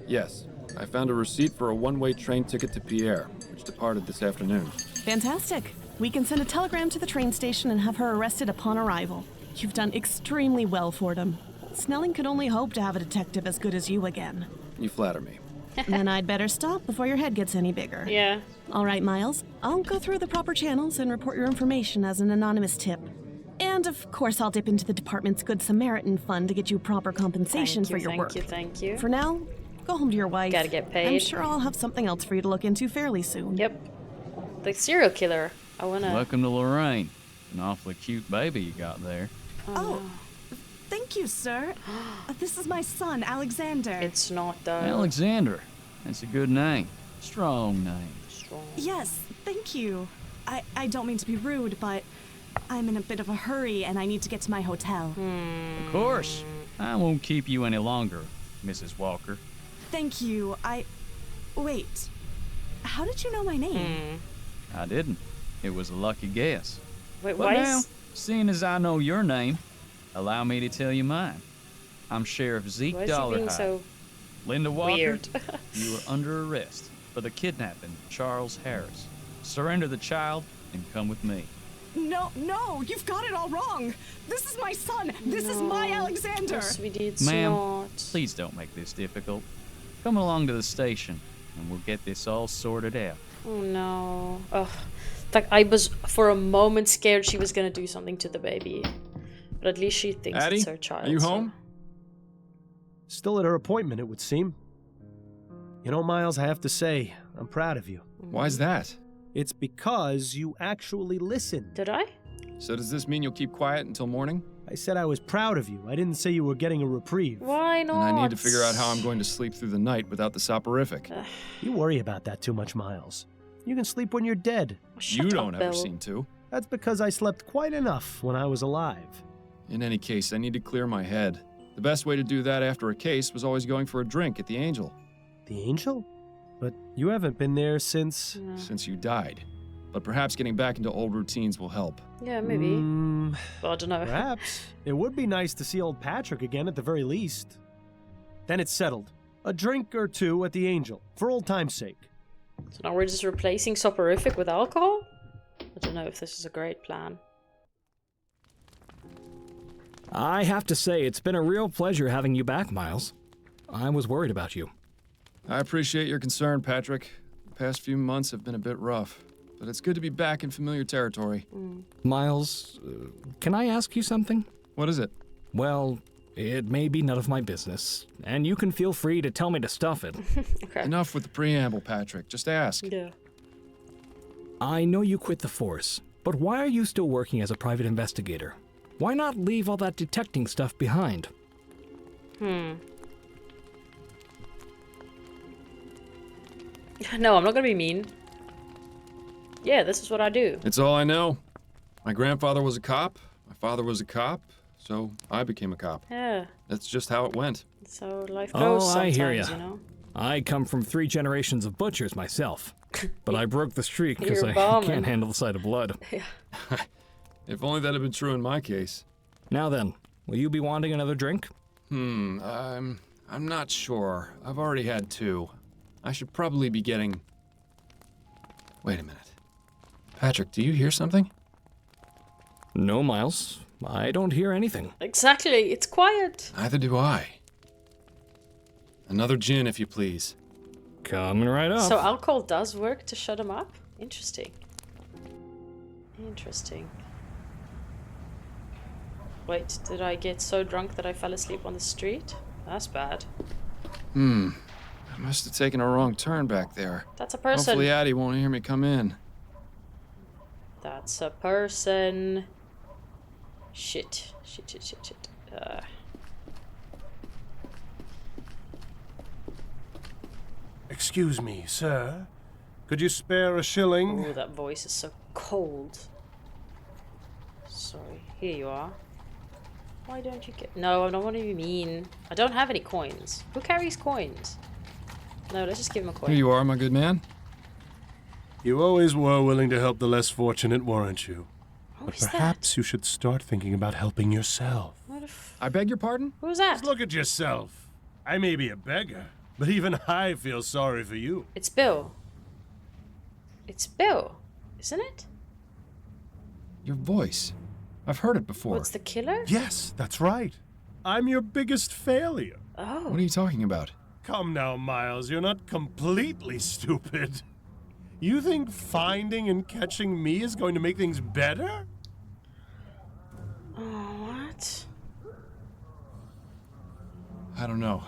Yes, I found a receipt for a one-way train ticket to Pierre, which departed this afternoon. Fantastic. We can send a telegram to the train station and have her arrested upon arrival. You've done extremely well, Fordham. Snelling could only hope to have a detective as good as you again. You flatter me. Then I'd better stop before your head gets any bigger. Yeah. All right, Miles. I'll go through the proper channels and report your information as an anonymous tip. And of course, I'll dip into the department's Good Samaritan fund to get you proper compensation for your work. Thank you. For now, go home to your wife. Gotta get paid. I'm sure I'll have something else for you to look into fairly soon. Yep. The serial killer. I wanna... Welcome to Lorraine. An awfully cute baby you got there. Oh, thank you, sir. This is my son, Alexander. It's not, though. Alexander. That's a good name. Strong name. Yes, thank you. I don't mean to be rude, but I'm in a bit of a hurry and I need to get to my hotel. Of course. I won't keep you any longer, Mrs. Walker. Thank you. Wait. How did you know my name? I didn't. It was a lucky guess. Wait, but why now, is... seeing as I know your name, allow me to tell you mine. I'm Sheriff Zeke Why is he being Dollarhide. so Linda Walker, weird? you are under arrest for the kidnapping of Charles Harris. Surrender the child and come with me. No, you've got it all wrong. This is my son. This is my Alexander. Oh, sweetie, it's Ma'am, not. please don't make this difficult. Come along to the station and we'll get this all sorted out. Oh no. Ugh. Like, I was for a moment scared she was gonna do something to the baby. But at least she thinks Addie, it's her child. are you home? Still at her appointment, it would seem. You know, Miles, I have to say, I'm proud of you. Why's that? It's because you actually listened. Did I? So does this mean you'll keep quiet until morning? I said I was proud of you. I didn't say you were getting a reprieve. Why not? And I need to figure out how I'm going to sleep through the night without the soporific. You worry about that too much, Miles. You can sleep when you're dead. You don't ever seem to. That's because I slept quite enough when I was alive. In any case, I need to clear my head. The best way to do that after a case was always going for a drink at the Angel. The Angel? But you haven't been there since... Since you died. But perhaps getting back into old routines will help. Yeah, maybe. Well, I don't know. Perhaps. It would be nice to see old Patrick again at the very least. Then it's settled. A drink or two at the Angel, for old time's sake. So now we're just replacing soporific with alcohol? I don't know if this is a great plan. I have to say, it's been a real pleasure having you back, Miles. I was worried about you. I appreciate your concern, Patrick. Past few months have been a bit rough, but it's good to be back in familiar territory. Miles, can I ask you something? What is it? Well, it may be none of my business, and you can feel free to tell me to stuff it. Okay. Enough with the preamble, Patrick. Just ask. Yeah. I know you quit the force, but why are you still working as a private investigator? Why not leave all that detecting stuff behind? No, I'm not gonna be mean. Yeah, this is what I do. It's all I know. My grandfather was a cop, my father was a cop, so I became a cop. Yeah. That's just how it went. So life goes sometimes, I hear you ya. know? I come from 3 generations of butchers myself, but I broke the streak because You're I bombing. can't handle the sight of blood. If only that had been true in my case. Now then, will you be wanting another drink? I'm not sure. I've already had 2. I should probably be getting... Wait a minute. Patrick, do you hear something? No, Miles. I don't hear anything. Exactly, it's quiet. Neither do I. Another gin, if you please. Coming right up. So alcohol does work to shut him up? Interesting. Interesting. Wait, did I get so drunk that I fell asleep on the street? That's bad. I must have taken a wrong turn back there. That's a person. Hopefully Addie won't hear me come in. That's a person. Shit. Excuse me, sir. Could you spare a shilling? Oh, that voice is so cold. Sorry. Here you are. Why don't you get... No, I don't want to be mean. I don't have any coins. Who carries coins? No, let's just give him a coin. Here you are, my good man. You always were willing to help the less fortunate, weren't you? But is perhaps you should start thinking about helping yourself. I beg your pardon? Who's that? Just look at yourself. I may be a beggar, but even I feel sorry for you. It's Bill. It's Bill, isn't it? Your voice. I've heard it before. What's the killer? Yes, that's right. I'm your biggest failure. Oh. What are you talking about? Come now, Miles, you're not completely stupid. You think finding and catching me is going to make things better? Oh, what? I don't know.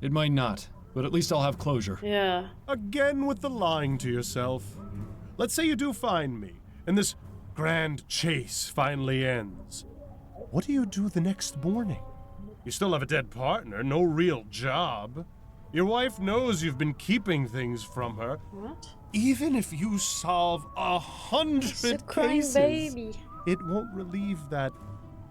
It might not, but at least I'll have closure. Yeah. Again with the lying to yourself. Let's say you do find me, and this grand chase finally ends. What do you do the next morning? You still have a dead partner, no real job. Your wife knows you've been keeping things from her. What? Even if you solve 100 crying cases, baby. it won't relieve that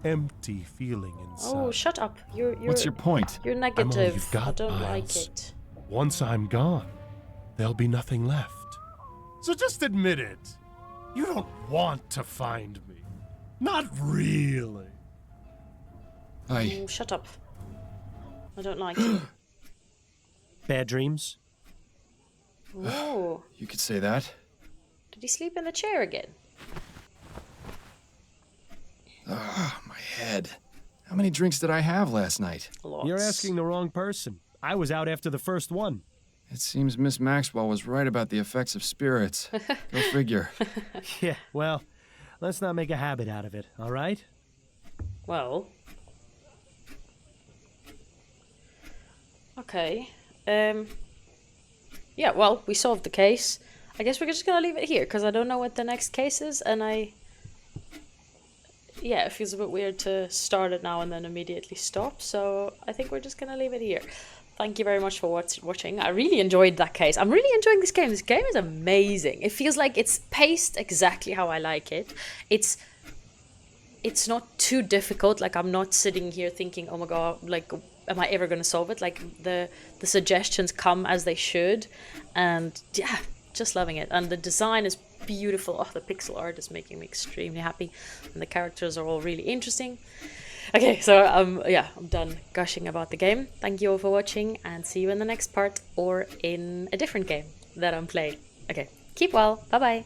empty feeling inside. Oh, shut up. You're What's your point? You're I'm all negative. you've got, I don't Miles. like it. Once I'm gone, there'll be nothing left. So just admit it. You don't want to find me. Not really. Oh, shut up. I don't like it. Bad dreams? Oh. You could say that. Did he sleep in the chair again? Ah, my head. How many drinks did I have last night? Lots. You're asking the wrong person. I was out after the first one. It seems Miss Maxwell was right about the effects of spirits. Go figure. Yeah, well, let's not make a habit out of it, all right? Well. Okay. Yeah, well, we solved the case. I guess we're just gonna leave it here, because I don't know what the next case is, and yeah, it feels a bit weird to start it now and then immediately stop, so I think we're just gonna leave it here. Thank you very much for watching. I really enjoyed that case. I'm really enjoying this game. This game is amazing. It feels like it's paced exactly how I like it. It's not too difficult. Like, I'm not sitting here thinking, oh my god, like, am I ever going to solve it? Like, the suggestions come as they should. And yeah, just loving it. And the design is beautiful. Oh, the pixel art is making me extremely happy. And the characters are all really interesting. Okay, so yeah, I'm done gushing about the game. Thank you all for watching, and see you in the next part, or in a different game that I'm playing. Okay, keep well. Bye-bye.